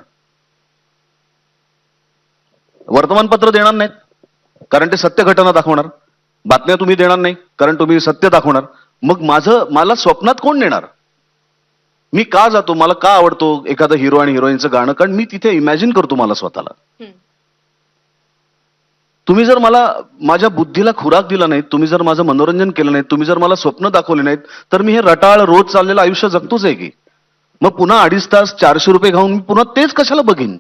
वर्तमानपत्र देणार नाहीत कारण ते सत्य घटना दाखवणार. बातम्या तुम्ही देणार नाही कारण तुम्ही सत्य दाखवणार. मग मला स्वप्नात कोण देणार? मी का जातो? मला का आवडतो एखादा हिरो आणि हिरोईनचं गाणं? कारण मी तिथे इमॅजिन करतो मला स्वतःला. तुम्ही जर मला माझ्या बुद्धीला खुराक दिला नाही, तुम्ही जर माझं मनोरंजन केलं नाही, तुम्ही जर मला स्वप्न दाखवले नाहीत, तर मी हे रटाळ रोज चाललेलं आयुष्य जगतोच आहे की. मग पुन्हा 2.5 तास 400 रुपये घालून मी पुन्हा तेच कशाला बघीन?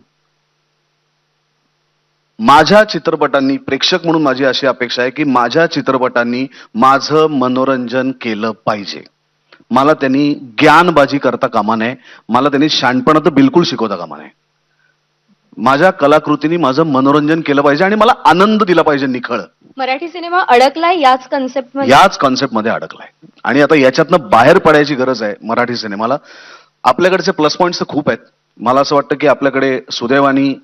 माझ्या चित्रपटांनी, प्रेक्षक म्हणून माझी अशी अपेक्षा आहे की माझ्या चित्रपटांनी माझं मनोरंजन केलं पाहिजे. मला त्यांनी ज्ञानबाजी करता कामा नये, मला त्यांनी शहाणपणा तर बिलकुल शिकवता कामा नये. माझ्या कलाकृतींनी माझं मनोरंजन केलं पाहिजे आणि मला आनंद दिला पाहिजे निखळ. मराठी सिनेमा अडकलाय याच कन्सेप्टमध्ये. याच कॉन्सेप्टमध्ये अडकलाय आणि आता याच्यातनं बाहेर पडायची गरज आहे मराठी सिनेमाला. आपल्याकडचे प्लस पॉईंट्स तर खूप आहेत. मला असं वाटतं की आपल्याकडे सुदैवानी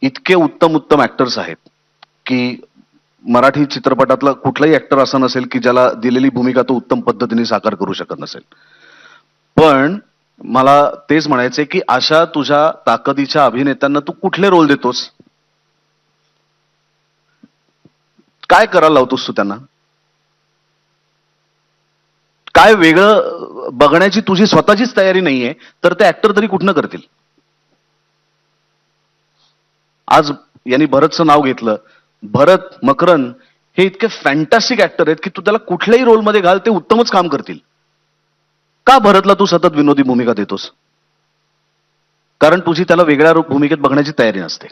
इतके उत्तम उत्तम ऍक्टर्स आहेत की मराठी चित्रपटातला कुठलाही ऍक्टर असं नसेल की ज्याला दिलेली भूमिका तो उत्तम पद्धतीने साकार करू शकत नसेल. पण मला तेच म्हणायचंय की अशा तुझ्या ताकदीच्या अभिनेत्यांना तू कुठले रोल देतोस? काय करायला लावतोस तू त्यांना? काय वेगळं बघण्याची तुझी स्वतःचीच तयारी नाहीये तर ते ऍक्टर तरी कुठनं करतील? आज यांनी भरतचं नाव घेतलं. भरत, मकरन हे इतके फॅन्टॅस्टिक ऍक्टर आहेत की तू त्याला कुठल्याही रोलमध्ये घाल ते उत्तमच काम करतील. का भरतला तू सतत विनोदी भूमिका देतोस? कारण तुझी त्याला वेगळ्या भूमिकेत बघण्याची तयारी नसते.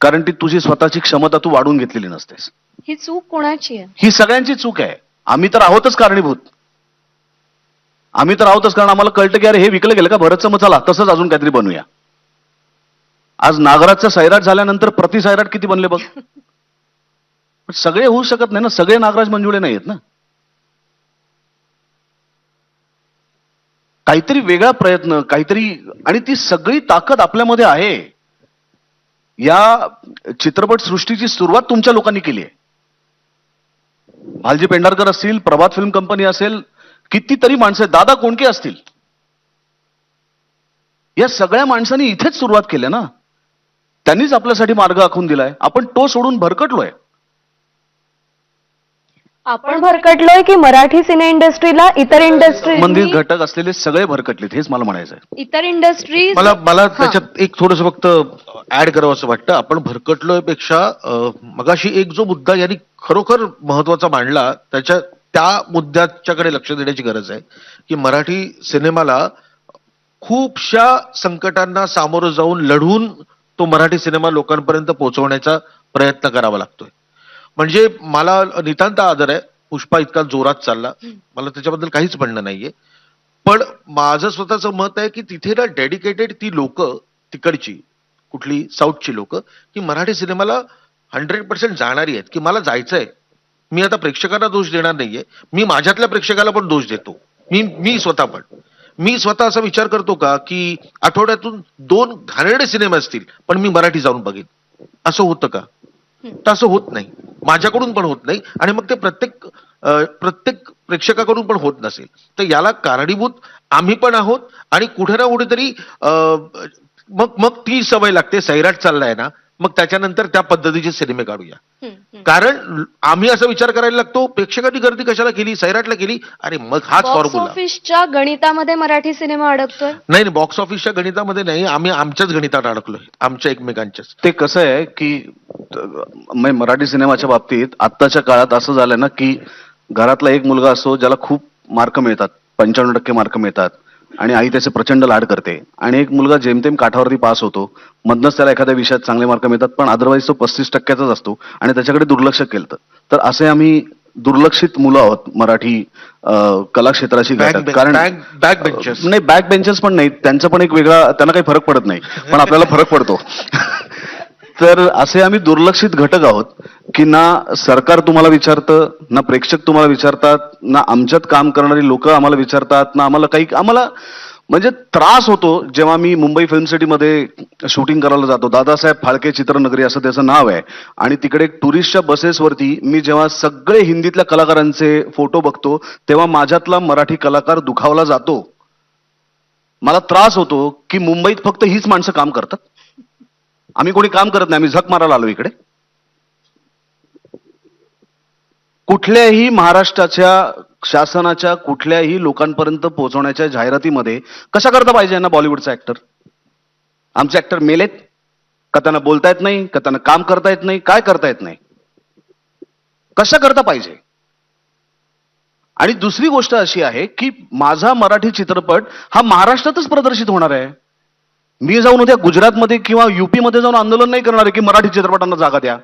कारण ती तुझी स्वतःची क्षमता तू वाढवून घेतलेली नसतेस. ही चूक कोणाची आहे? ही सगळ्यांची चूक आहे. आम्ही तर आहोतच कारणीभूत. आम्ही तर आहोतच, कारण आम्हाला कळतं की अरे हे विकलं गेलं का भरतचं, मग चला तसंच अजून काहीतरी बनवूया. आज नागराजचं सैराट झाल्यानंतर प्रति सैराट किती बनले बघ. पण सगळे होऊ शकत नाही ना, सगळे नागराज मंजुळे नाही आहेत ना. काहीतरी वेगळा प्रयत्न, काहीतरी, आणि ती सगळी ताकद आपल्यामध्ये आहे. या चित्रपट सृष्टीची सुरुवात तुमच्या लोकांनी केली आहे. भालजी पेंढारकर असतील, प्रभात फिल्म कंपनी असेल, कितीतरी माणसं, दादा कोंडके असतील, या सगळ्या माणसांनी इथेच सुरुवात केली ना. त्यांनीच आपल्यासाठी मार्ग आखून दिलाय. आपण तो सोडून भरकटलोय. आपण भरकटलोय की मराठी सिने इंडस्ट्रीला इतर इंडस्ट्री मंदिर घटक असलेले सगळे भरकटलेत, हेच मला म्हणायचं आहे. इतर इंडस्ट्री मला मला त्याच्यात एक थोडस फक्त ऍड करावं असं वाटतं. आपण भरकटलोय पेक्षा मगाशी एक जो मुद्दा यांनी खरोखर महत्वाचा मांडला, त्या मुद्द्याच्याकडे लक्ष देण्याची गरज आहे की मराठी सिनेमाला खूपशा संकटांना सामोरं जाऊन लढून तो मराठी सिनेमा लोकांपर्यंत पोहोचवण्याचा प्रयत्न करावा लागतोय. म्हणजे मला नितांत आदर आहे, पुष्पा इतका जोरात चालला, मला त्याच्याबद्दल काहीच म्हणणं नाहीये. पण माझं स्वतःचं मत आहे की तिथे ना डेडिकेटेड ती लोक, तिकडची कुठली साऊथची लोक, की मराठी सिनेमाला 100% जाणारी आहेत, की मला जायचंय. मी आता प्रेक्षकांना दोष देणार नाहीये, मी माझ्यातल्या प्रेक्षकाला पण दोष देतो. मी स्वतः असा विचार करतो का की आठवड्यातून 2 घाणेरडे सिनेमे असतील पण मी मराठी जाऊन बघेन, असं होतं का? तसं होत नाही, माझ्याकडून पण होत नाही, आणि मग ते प्रत्येक प्रेक्षकाकडून पण होत नसेल तर याला कारणीभूत आम्ही पण आहोत. आणि कुठे ना कुठेतरी मग ती सवय लागते, सैराट चाललाय ना, मग त्याच्यानंतर त्या पद्धतीचे सिनेमे काढूया. कारण आम्ही असा विचार करायला लागतो, प्रेक्षकांनी गर्दी कशाला केली, सैराटला केली, अरे मग हाच बॉक्स फॉर्म्युला. ऑफिसच्या गणितामध्ये मराठी सिनेमा अडकतोय. नाही, बॉक्स ऑफिसच्या गणितामध्ये नाही, आम्ही आमच्याच गणितात अडकलोय, आमच्या एकमेकांच्याच. ते कसं आहे की मराठी सिनेमाच्या बाबतीत आत्ताच्या काळात असं झालंय ना की घरातला एक मुलगा असतो ज्याला खूप मार्क मिळतात, 95% मार्क मिळतात, आणि आई त्याचे प्रचंड लाड करते, आणि एक मुलगा जेमतेम काठावरती पास होतो, मधनच त्याला एखाद्या विषयात चांगले मार्क मिळतात, पण अदरवाईज तो 35%चाच असतो आणि त्याच्याकडे दुर्लक्ष केलं. तर असे आम्ही दुर्लक्षित मुलं आहोत मराठी कला क्षेत्राची घटक. कारण बॅक बेंचर्स नाही, बॅक बेंचर्स पण नाही, त्यांचा पण एक वेगळा, त्यांना काही फरक पडत नाही, पण आपल्याला फरक पडतो. तर असे आम्ही दुर्लक्षित घटक आहोत की ना सरकार तुम्हाला विचारतं, ना प्रेक्षक तुम्हाला विचारतात, ना आमच्यात काम करणारी लोक आम्हाला विचारतात, ना आम्हाला म्हणजे त्रास होतो जेव्हा मी मुंबई फिल्म सिटीमध्ये शूटिंग करायला जातो. दादासाहेब फाळके चित्रनगरी असं त्याचं नाव आहे, आणि तिकडे टुरिस्टच्या बसेसवरती मी जेव्हा सगळे हिंदीतल्या कलाकारांचे फोटो बघतो तेव्हा माझ्यातला मराठी कलाकार दुखावला जातो. मला त्रास होतो की मुंबईत फक्त हीच माणसं काम करतात, आम्ही कोणी काम करत नाही, आम्ही झक मारायला आलो इकडे. कुठल्याही महाराष्ट्राच्या शासनाच्या कुठल्याही लोकांपर्यंत पोहोचवण्याच्या जाहिरातीमध्ये कशा करता पाहिजे ना बॉलिवूडचा ऍक्टर? आमचे ऍक्टर मेलेत का, त्यांना बोलता येत नाही का, त्यांना काम करता येत नाही, काय करता येत नाही, कशा करता पाहिजे? आणि दुसरी गोष्ट अशी आहे की माझा मराठी चित्रपट हा महाराष्ट्रातच प्रदर्शित होणार आहे. मी जाऊन उद्या गुजरातमध्ये किंवा युपी मध्ये जाऊन आंदोलन नाही करणार आहे की मराठी चित्रपटांना जागा द्या.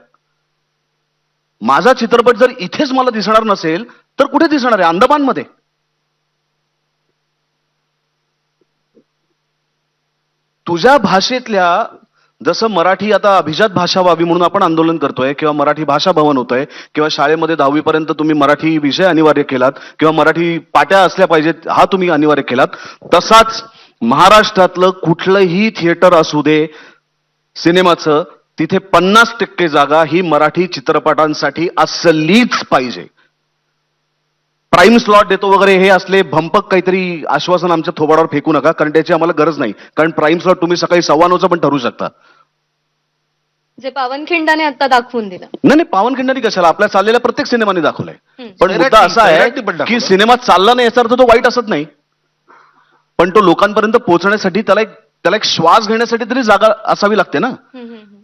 माझा चित्रपट जर इथेच मला दिसणार नसेल तर कुठे दिसणार आहे? अंदमानमध्ये. तुझ्या भाषेतल्या, जसं मराठी आता अभिजात भाषा व्हावी म्हणून आपण आंदोलन करतोय, किंवा मराठी भाषा भवन होतंय, किंवा शाळेमध्ये 10वी पर्यंत तुम्ही मराठी विषय अनिवार्य केलात, किंवा मराठी पाट्या असल्या पाहिजेत हा तुम्ही अनिवार्य केलात, तसाच महाराष्ट्रातलं कुठलंही थिएटर असू दे सिनेमाचं, तिथे 50% जागा ही मराठी चित्रपटांसाठी असलीच पाहिजे. प्राईम स्लॉट देतो वगैरे हे असले भंपक काहीतरी आश्वासन आमच्या थोबाडावर फेकू नका, कारण त्याची आम्हाला गरज नाही. कारण प्राईम स्लॉट तुम्ही सकाळी 9:15 पण ठरवू शकता. जे पावनखिंडाने आता दाखवून दिलं. नाही, पावनखिंडाने कशाला, आपल्या चाललेल्या प्रत्येक सिनेमाने दाखवलंय. पण सैराटने- मुद्दा असा आहे सैराटने पण की दाखवलं. सिनेमा चालला नाही याचा अर्थ तो वाईट असत नाही, पण तो लोकांपर्यंत पोहोचण्यासाठी त्याला एक श्वास घेण्यासाठी तरी जागा असावी लागते ना.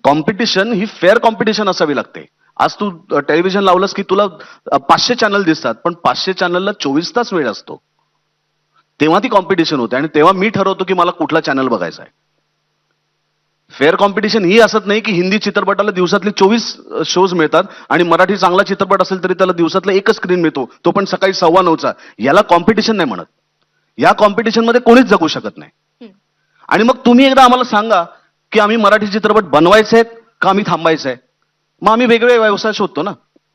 कॉम्पिटिशन ही फेअर कॉम्पिटिशन असावी लागते. आज तू टेलिव्हिजन लावलंस की तुला 500 चॅनल दिसतात, पण 500 चॅनलला 24 तास वेळ असतो. तेव्हा ती कॉम्पिटिशन होते, आणि तेव्हा मी ठरवतो की मला कुठला चॅनल बघायचा आहे. फेअर कॉम्पिटिशन ही असत नाही की हिंदी चित्रपटाला दिवसातले 24 शोज मिळतात आणि मराठी चांगला चित्रपट असेल तरी त्याला दिवसातला एकच स्क्रीन मिळतो, तो पण सकाळी 9:15चा. याला कॉम्पिटिशन नाही म्हणत. या कॉम्पिटिशन मध्ये कोणीच जगू शकत नाही. आणि मग तुम्ही एकदा आम्हाला सांगा की आम्ही मराठी चित्रपट बनवायचे आहेत का आम्ही थांबायचं आहे. मग आम्ही वेगळे व्यवसाय शोधतो ना.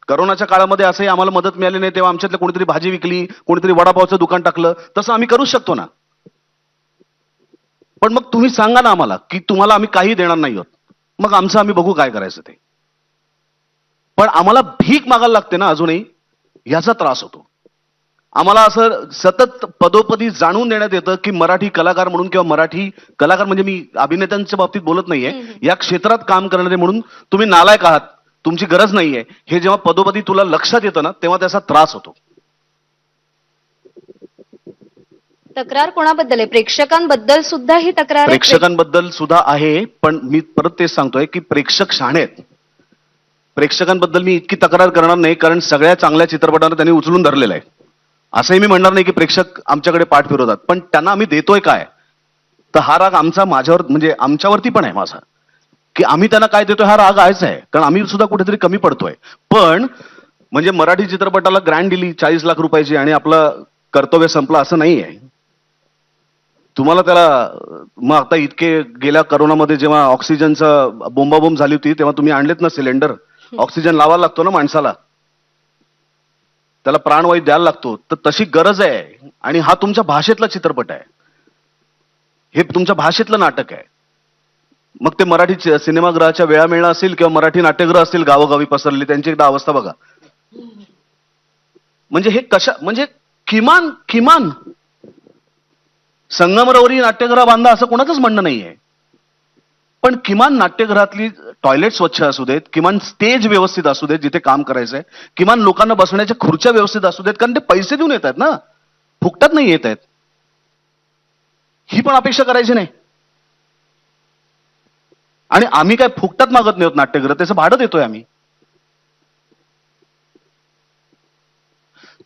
करोनाच्या काळामध्ये असंही आम्हाला मदत मिळाली नाही तेव्हा आमच्यातले कोणीतरी भाजी विकली, कोणीतरी वडापावचं दुकान टाकलं, तसं आम्ही करू शकतो ना. पण मग तुम्ही सांगा ना आम्हाला की तुम्हाला आम्ही काही देणार नाही आहोत, मग आमचं आम्ही बघू काय करायचं ते. पण आम्हाला भीक मागायला लागते ना अजूनही, याचा त्रास होतो. आम्हाला असं सतत पदोपदी जाणून देण्यात येतं की मराठी कलाकार म्हणून किंवा मराठी कलाकार म्हणजे मी अभिनेत्यांच्या बाबतीत बोलत नाहीये, या क्षेत्रात काम करणारे म्हणून तुम्ही नालायक आहात, तुमची गरज नाहीये, हे जेव्हा पदोपदी तुला लक्षात येतं ना तेव्हा त्याचा त्रास होतो. तक्रार कोणाबद्दल आहे? प्रेक्षकांबद्दल सुद्धा ही तक्रार आहे? प्रेक्षकांबद्दल सुद्धा आहे, पण मी परत तेच सांगतोय की प्रेक्षक शहाणे आहेत. प्रेक्षकांबद्दल मी इतकी तक्रार करणार नाही कारण सगळ्या चांगल्या चित्रपटांना त्यांनी उचलून धरलेलं आहे. असंही मी म्हणणार नाही की प्रेक्षक आमच्याकडे पाठ फिरवतात, पण त्यांना आम्ही देतोय काय, तर हा राग आमचा माझ्यावर म्हणजे आमच्यावरती पण आहे माझा, की आम्ही त्यांना काय देतोय हा राग आहेच आहे, कारण आम्ही सुद्धा कुठेतरी कमी पडतोय. पण म्हणजे मराठी चित्रपटाला ग्रँड दिली 40 लाख रुपयाची आणि आपलं कर्तव्य संपलं असं नाही आहे. तुम्हाला त्याला मग आता इतके गेल्या करोनामध्ये जेव्हा ऑक्सिजनचं बोंबाबोंब झाली होती तेव्हा तुम्ही आणलेत ना सिलेंडर, ऑक्सिजन लावायला लागतो ना माणसाला, त्याला प्राणवायू द्यायला लागतो, तर तशी गरज आहे. आणि हा तुमच्या भाषेतला चित्रपट आहे, हे तुमच्या भाषेतलं नाटक आहे. मग ते मराठी सिनेमागृहाच्या वेळा मिळणं असेल किंवा मराठी नाट्यगृह असतील गावोगावी पसरली, त्यांची एकदा अवस्था बघा. म्हणजे हे कशा म्हणजे किमान संगमरवरी नाट्यगृह बांधा असं कोणाचंच म्हणणं नाहीये, पण किमान नाट्यगृहातली टॉयलेट स्वच्छ असू देत, किमान स्टेज व्यवस्थित असू देत जिथे काम करायचंय, किमान लोकांना बसण्याच्या खुर्च्या व्यवस्थित असू देत, कारण ते पैसे देऊन येत आहेत ना, फुकटात नाही येत आहेत. ही पण अपेक्षा करायची नाही. आणि आम्ही काय फुकटात मागत नाही नाट्यगृह, त्याचं भाडं देतोय आम्ही.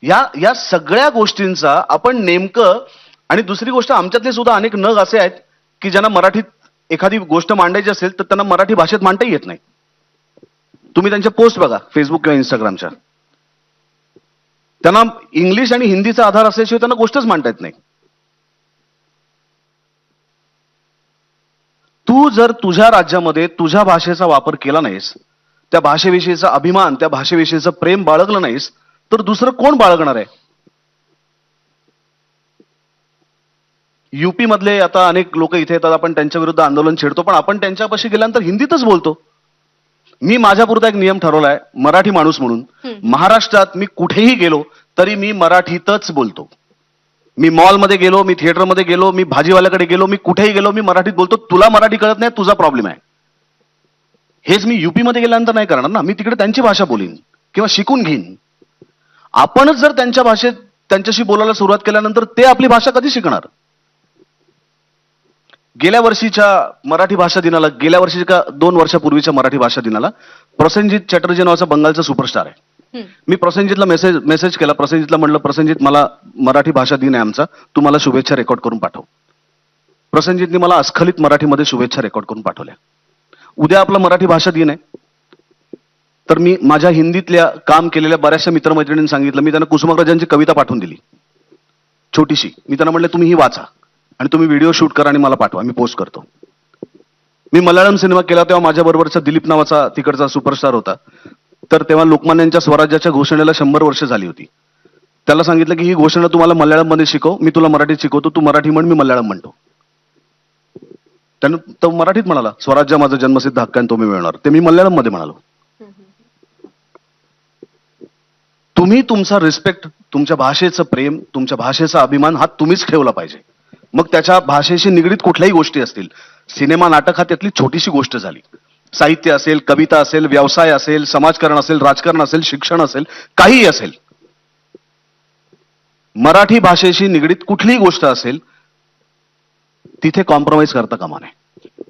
या सगळ्या गोष्टींचा आपण नेमकं, आणि दुसरी गोष्ट आमच्यातले सुद्धा अनेक नग असे आहेत की ज्यांना मराठीत एखादी गोष्ट मांडायची असेल तर त्यांना मराठी भाषेत मांडताही येत नाही. तुम्ही त्यांच्या पोस्ट बघा फेसबुक किंवा इंस्टाग्रामच्या, त्यांना इंग्लिश आणि हिंदीचा आधार असल्याशिवाय त्यांना गोष्टच मांडता येत नाही. तू जर तुझ्या राज्यामध्ये तुझ्या भाषेचा वापर केला नाहीस, त्या भाषेविषयीचा अभिमान, त्या भाषेविषयीचं प्रेम बाळगलं नाहीस, तर दुसरं कोण बाळगणार आहे? युपी मधले आता अनेक लोक इथे येतात, आपण त्यांच्या विरुद्ध आंदोलन छेडतो, पण आपण त्यांच्यापाशी गेल्यानंतर हिंदीतच बोलतो. मी माझ्यापुरता एक नियम ठरवलाय मराठी माणूस म्हणून, महाराष्ट्रात मी कुठेही गेलो तरी मी मराठीतच बोलतो. मी मॉलमध्ये गेलो, मी थिएटरमध्ये गेलो, मी भाजीवाल्याकडे गेलो, मी कुठेही गेलो, मी मराठीत बोलतो. तुला मराठी कळत नाही, तुझा प्रॉब्लेम आहे. हेच मी युपी मध्ये गेल्यानंतर नाही करणार ना, मी तिकडे त्यांची भाषा बोलीन किंवा शिकून घेईन. आपणच जर त्यांच्या भाषेत त्यांच्याशी बोलायला सुरुवात केल्यानंतर ते आपली भाषा कधी शिकणार? गेल्या वर्षीच्या मराठी भाषा दिनाला, गेल्या वर्षी का 2 वर्षापूर्वीच्या मराठी भाषा दिनाला प्रसेनजित चॅटर्जी नावाचा बंगालचा सुपरस्टार आहे. मी प्रसेनजितला मेसेज केला. प्रसेनजितला म्हणलं, प्रसेनजित मला मराठी भाषा दिन आहे आमचा, तू मला शुभेच्छा रेकॉर्ड करून पाठव. प्रसेनजितने मला अस्खलित मराठीमध्ये शुभेच्छा रेकॉर्ड करून पाठवल्या. उद्या आपला मराठी भाषा दिन आहे, तर मी माझ्या हिंदीतल्या काम केलेल्या बऱ्याचशा मित्रमैत्रिणींनी सांगितलं, मी त्यांना कुसुमाग्रजांची कविता पाठवून दिली छोटीशी. मी त्यांना म्हणलं तुम्ही ही वाचा आणि तुम्ही व्हिडिओ शूट करा आणि मला पाठवा, मी पोस्ट करतो. मी मल्याळम सिनेमा केला तेव्हा माझ्याबरोबरचा दिलीप नावाचा तिकडचा सुपरस्टार होता, तर तेव्हा लोकमान्यांच्या स्वराज्याच्या घोषणेला 100 वर्ष झाली होती. त्याला सांगितलं की ही घोषणा तुम्हाला मल्याळम मध्ये शिकव, मी तुला मराठीत शिकवतो, तू मराठी म्हण, मी मल्याळम म्हणतो. त्यानं तो मराठीत म्हणाला, स्वराज्य माझा जन्मसिद्ध हक्क आणि तो मी मिळवणार. ते मी मल्याळम मध्ये म्हणालो. तुम्ही तुमचा रिस्पेक्ट, तुमच्या भाषेचं प्रेम, तुमच्या भाषेचा अभिमान हा तुम्हीच ठेवला पाहिजे. मग त्याच्या भाषेशी निगडीत कुठल्याही गोष्टी असतील, सिनेमा नाटक हा त्यातली छोटीशी गोष्ट झाली. साहित्य असेल, कविता असेल, व्यवसाय असेल, समाजकारण असेल, राजकारण असेल, शिक्षण असेल, काहीही असेल, मराठी भाषेशी निगडीत कुठलीही गोष्ट असेल तिथे कॉम्प्रोमाइज करता कामा नये.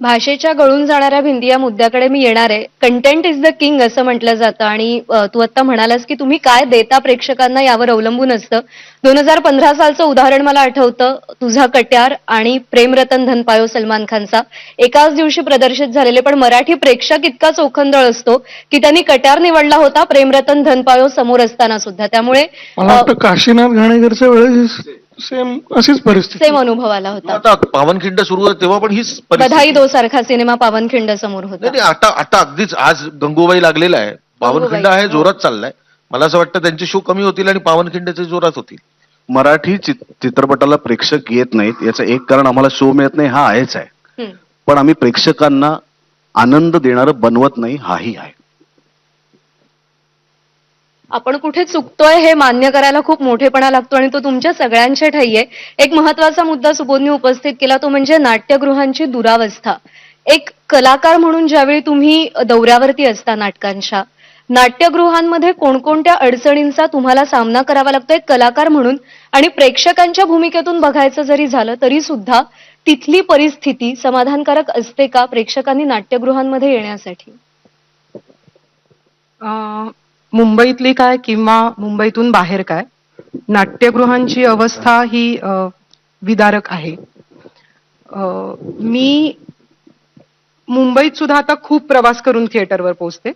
भाषेच्या गळून जाणाऱ्या भिंती या मुद्द्याकडे मी येणार आहे. कंटेंट इज द किंग असं म्हटलं जातं आणि तू आता म्हणालास की तुम्ही काय देता प्रेक्षकांना यावर अवलंबून असतं. 2015 सालचं उदाहरण मला आठवतं, तुझा कट्यार आणि प्रेमरतन धन पायो सलमान खानचा एकाच दिवशी प्रदर्शित झालेले, पण मराठी प्रेक्षक इतका चोखंदळ असतो की त्यांनी कट्यार निवडला होता प्रेमरतन धन पायो समोर असताना सुद्धा. त्यामुळे मला वाटतं काशीनाथ घाणेकरच्या वेळेस सेम अशीच परिस्थिती. सेम अनुभव आला होता. आता पावनखिंड सुरू होतं तेव्हा पण हीच परिस्थिती. बधाई दो सारखा सिनेमा पावनखिंड समोर होता. नाही नाही, आता अगदीच आज गंगूबाई लागलेला आहे, पावनखिंड आहे, जोरात चाललाय. मला असं वाटतं त्यांचे शो कमी होतील आणि पावनखिंडचे जोरात होतील. मराठी चित्रपटाला प्रेक्षक येत नाहीत याचं एक कारण आम्हाला शो मिळत नाही हा आहेच आहे, हम्म. पण आम्ही प्रेक्षकांना आनंद देणारं बनवत नाही हाही आहे. आपण कुठे चुकतोय हे मान्य करायला खूप मोठेपणा लागतो आणि तो तुमच्या सगळ्यांच्या ठायी आहे. एक महत्वाचा मुद्दा सुबोधनी उपस्थित केला तो म्हणजे नाट्यगृहांची दुरावस्था. एक कलाकार म्हणून ज्यावेळी तुम्ही दौऱ्यावरती असता नाटकांच्या, नाट्यगृहांमध्ये कोणकोणत्या अडचणींचा तुम्हाला सामना करावा लागतो एक कलाकार म्हणून, आणि प्रेक्षकांच्या भूमिकेतून बघायचं जरी झालं तरी सुद्धा तिथली परिस्थिती समाधानकारक असते का प्रेक्षकांनी नाट्यगृहांमध्ये येण्यासाठी? मुंबईतली काय किंवा मुंबईतून बाहेर काय, नाट्यगृहांची अवस्था ही विदारक आहे. मी मुंबईत सुद्धा आता खूप प्रवास करून थिएटरवर पोहोचते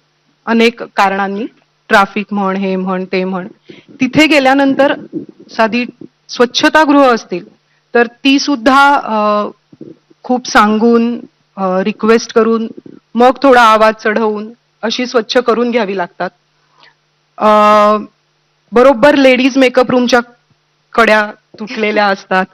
अनेक कारणांनी, ट्रॅफिक म्हण, हे म्हण, ते म्हण. तिथे गेल्यानंतर साधी स्वच्छतागृह असतील तर ती सुद्धा खूप सांगून, रिक्वेस्ट करून, मग थोडा आवाज चढवून अशी स्वच्छ करून घ्यावी लागतात. बरोबर लेडीज मेकअप रूमच्या कड्या तुटलेल्या असतात.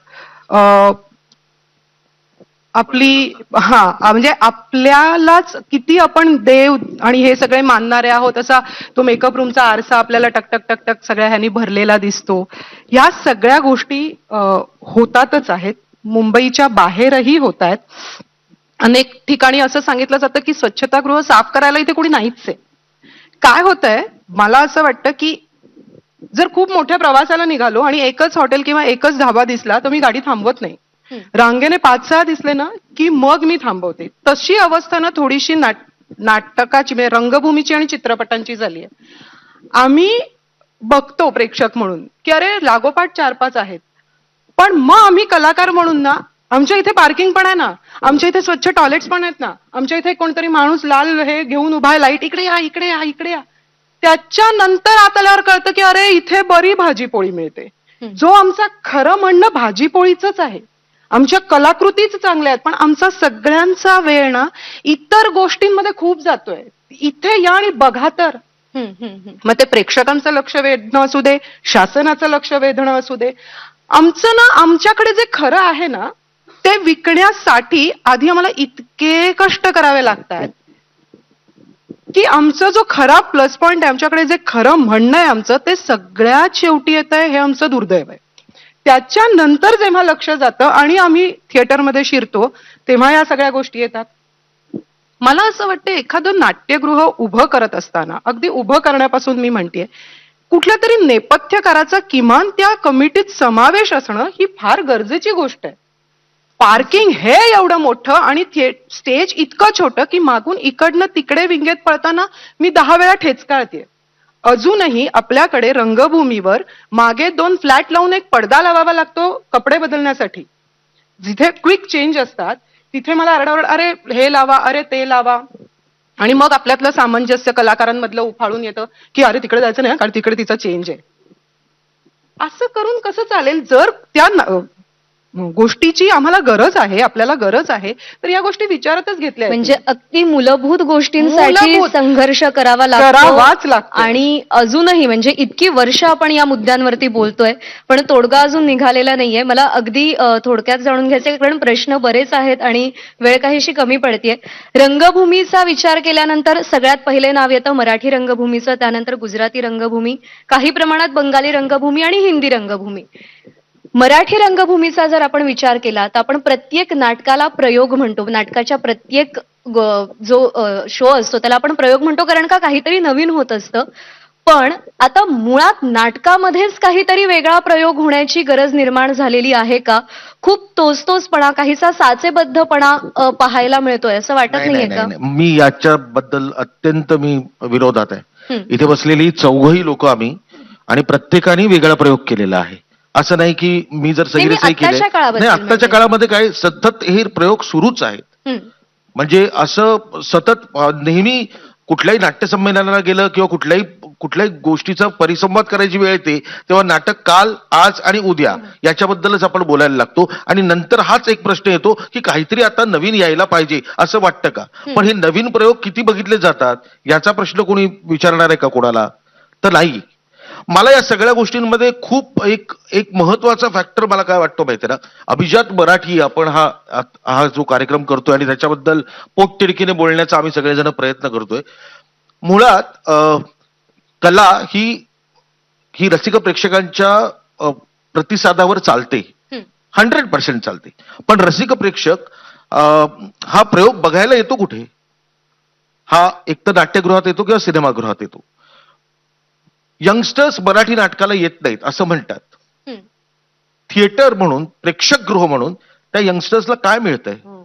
आपली म्हणजे आपल्यालाच किती आपण देव आणि हे सगळे मानणारे आहोत असा तो मेकअप रूमचा आरसा आपल्याला टकटक टकटक सगळ्या ह्यांनी भरलेला दिसतो. या सगळ्या गोष्टी होतातच आहेत, मुंबईच्या बाहेरही होत आहेत. अनेक ठिकाणी असं सांगितलं जातं की स्वच्छतागृह साफ करायला इथे कोणी नाहीच आहे. काय होतंय, मला असं वाटतं की जर खूप मोठ्या प्रवासाला निघालो आणि एकच हॉटेल किंवा एकच धाबा दिसला तर मी गाडी थांबवत नाही. रांगेने 5-6 दिसले ना की मग मी थांबवते. तशी अवस्था ना थोडीशी नाटकाची म्हणजे रंगभूमीची आणि चित्रपटांची झाली आहे. आम्ही बघतो प्रेक्षक म्हणून की अरे लागोपाठ 4-5 आहेत, पण मग आम्ही कलाकार म्हणून ना आमच्या इथे पार्किंग पण आहे ना, आमच्या इथे स्वच्छ टॉयलेट्स पण आहेत ना, आमच्या इथे कोणतरी माणूस लाल हे घेऊन उभा आहे, लाईट इकडे या इकडे या इकडे या. त्याच्यानंतर आल्यावर कळतं की अरे इथे बरी भाजीपोळी मिळते. जो आमचा खरं म्हणणं भाजीपोळीच आहे, आमच्या कलाकृतीच चांगल्या आहेत, पण आमचा सगळ्यांचा वेळ ना इतर गोष्टींमध्ये खूप जातोय. इथे या आणि बघा तर. मग ते प्रेक्षकांचं लक्ष वेधणं असू दे, शासनाचं लक्ष वेधणं असू दे, आमचं ना आमच्याकडे जे खरं आहे ना ते विकण्यासाठी आधी आम्हाला इतके कष्ट करावे लागतात की आमचा जो खरा प्लस पॉइंट आहे, आमच्याकडे जे खरं म्हणणं आहे आमचं, ते सगळ्यात शेवटी येत आहे. हे आमचं दुर्दैव आहे. त्याच्यानंतर जेव्हा लक्ष जातं आणि आम्ही थिएटरमध्ये शिरतो तेव्हा या सगळ्या गोष्टी येतात. मला असं वाटतं एखादं नाट्यगृह उभं करत असताना, अगदी उभं करण्यापासून मी म्हणतेय, कुठल्या तरी नेपथ्यकाराचा किमान त्या कमिटीत समावेश असणं ही फार गरजेची गोष्ट आहे. पार्किंग हे एवढं मोठं आणि स्टेज इतकं छोटं की मागून इकडनं तिकडे विंगेत पळताना मी 10 वेळा ठेचकाळतेय. अजूनही आपल्याकडे रंगभूमीवर मागे 2 फ्लॅट लावून एक पडदा लावावा लागतो कपडे बदलण्यासाठी. जिथे क्विक चेंज असतात तिथे मला आरडाओरड, अरे हे लावा, अरे ते लावा, आणि मग आपल्यातलं सामंजस्य कलाकारांमधलं उफाळून येतं की अरे तिकडे जायचं नाही कारण तिकडे तिचा चेंज आहे. असं करून कसं चालेल? जर त्या गोष्टीची आम्हाला गरज आहे, आपल्याला गरज आहे, तर या गोष्टी विचारातच घेतल्या. म्हणजे अगदी मूलभूत गोष्टींसाठी संघर्ष करावाच लागतो. आणि अजूनही म्हणजे इतकी वर्ष आपण या मुद्द्यांवरती बोलतोय पण तोडगा अजून निघालेला नाहीये. मला अगदी थोडक्यात जाणून घ्यायचंय कारण प्रश्न बरेच आहेत आणि वेळ काहीशी कमी पडतेय. रंगभूमीचा विचार केल्यानंतर सगळ्यात पहिले नाव येतं मराठी रंगभूमीचं, त्यानंतर गुजराती रंगभूमी, काही प्रमाणात बंगाली रंगभूमी आणि हिंदी रंगभूमी. मराठी रंगभूमीचा जर आपण विचार केला तर आपण प्रत्येक नाटकाला प्रयोग म्हणतो. नाटकाच्या प्रत्येक जो शो असतो त्याला आपण प्रयोग म्हणतो कारण का काहीतरी नवीन होत असतं. पण आता मुळात नाटकामध्येच काहीतरी वेगळा प्रयोग होण्याची गरज निर्माण झालेली आहे का? खूप तोचपणा, काहीसा साचेबद्धपणा पाहायला मिळतोय असं वाटत नाही नाहीये नाही का? नाही, मी याच्याबद्दल अत्यंत विरोधात आहे. हं. इथे बसलेली चौघही लोक आम्ही आणि प्रत्येकाने वेगळा प्रयोग केलेला आहे. असं नाही की मी जर नाही, मी सही केलंय. आत्ताच्या काळाबद्दल नाही, आत्ताच्या म्हणते. काळामध्ये काय सतत हे प्रयोग सुरूच आहेत. हं. म्हणजे असं सतत नेहमी कुठल्याही नाट्यसंमेलनाला गेलं किंवा कुठल्याही गोष्टीचा परिसंवाद करायची वेळ येते तेव्हा नाटक काल, आज आणि उद्या याच्याबद्दलच आपण बोलायला लागतो आणि नंतर हाच एक प्रश्न येतो की काहीतरी आता नवीन यायला पाहिजे असं वाटतं का? पण हे नवीन प्रयोग किती बघितले जातात याचा प्रश्न कोणी विचारणार आहे का कोणाला? तर नाही. मला या सगळ्या गोष्टींमध्ये खूप एक एक महत्वाचा फॅक्टर मला काय वाटतो माहितीये ना, अभिजात मराठी आपण हा जो कार्यक्रम करतोय आणि त्याच्याबद्दल पोटतिडकीने बोलण्याचा आम्ही सगळेजण प्रयत्न करतोय. मुळात कला ही रसिक प्रेक्षकांच्या प्रतिसादावर चालते. हं. 100% चालते. पण रसिक प्रेक्षक हा प्रयोग बघायला येतो कुठे? हा एकतर नाट्यगृहात येतो किंवा सिनेमागृहात येतो. यंगस्टर्स मराठी नाटकाला येत नाहीत असं म्हणतात. हं. थिएटर म्हणून, प्रेक्षकगृह म्हणून त्या यंगस्टर्सला काय मिळतंय? हो.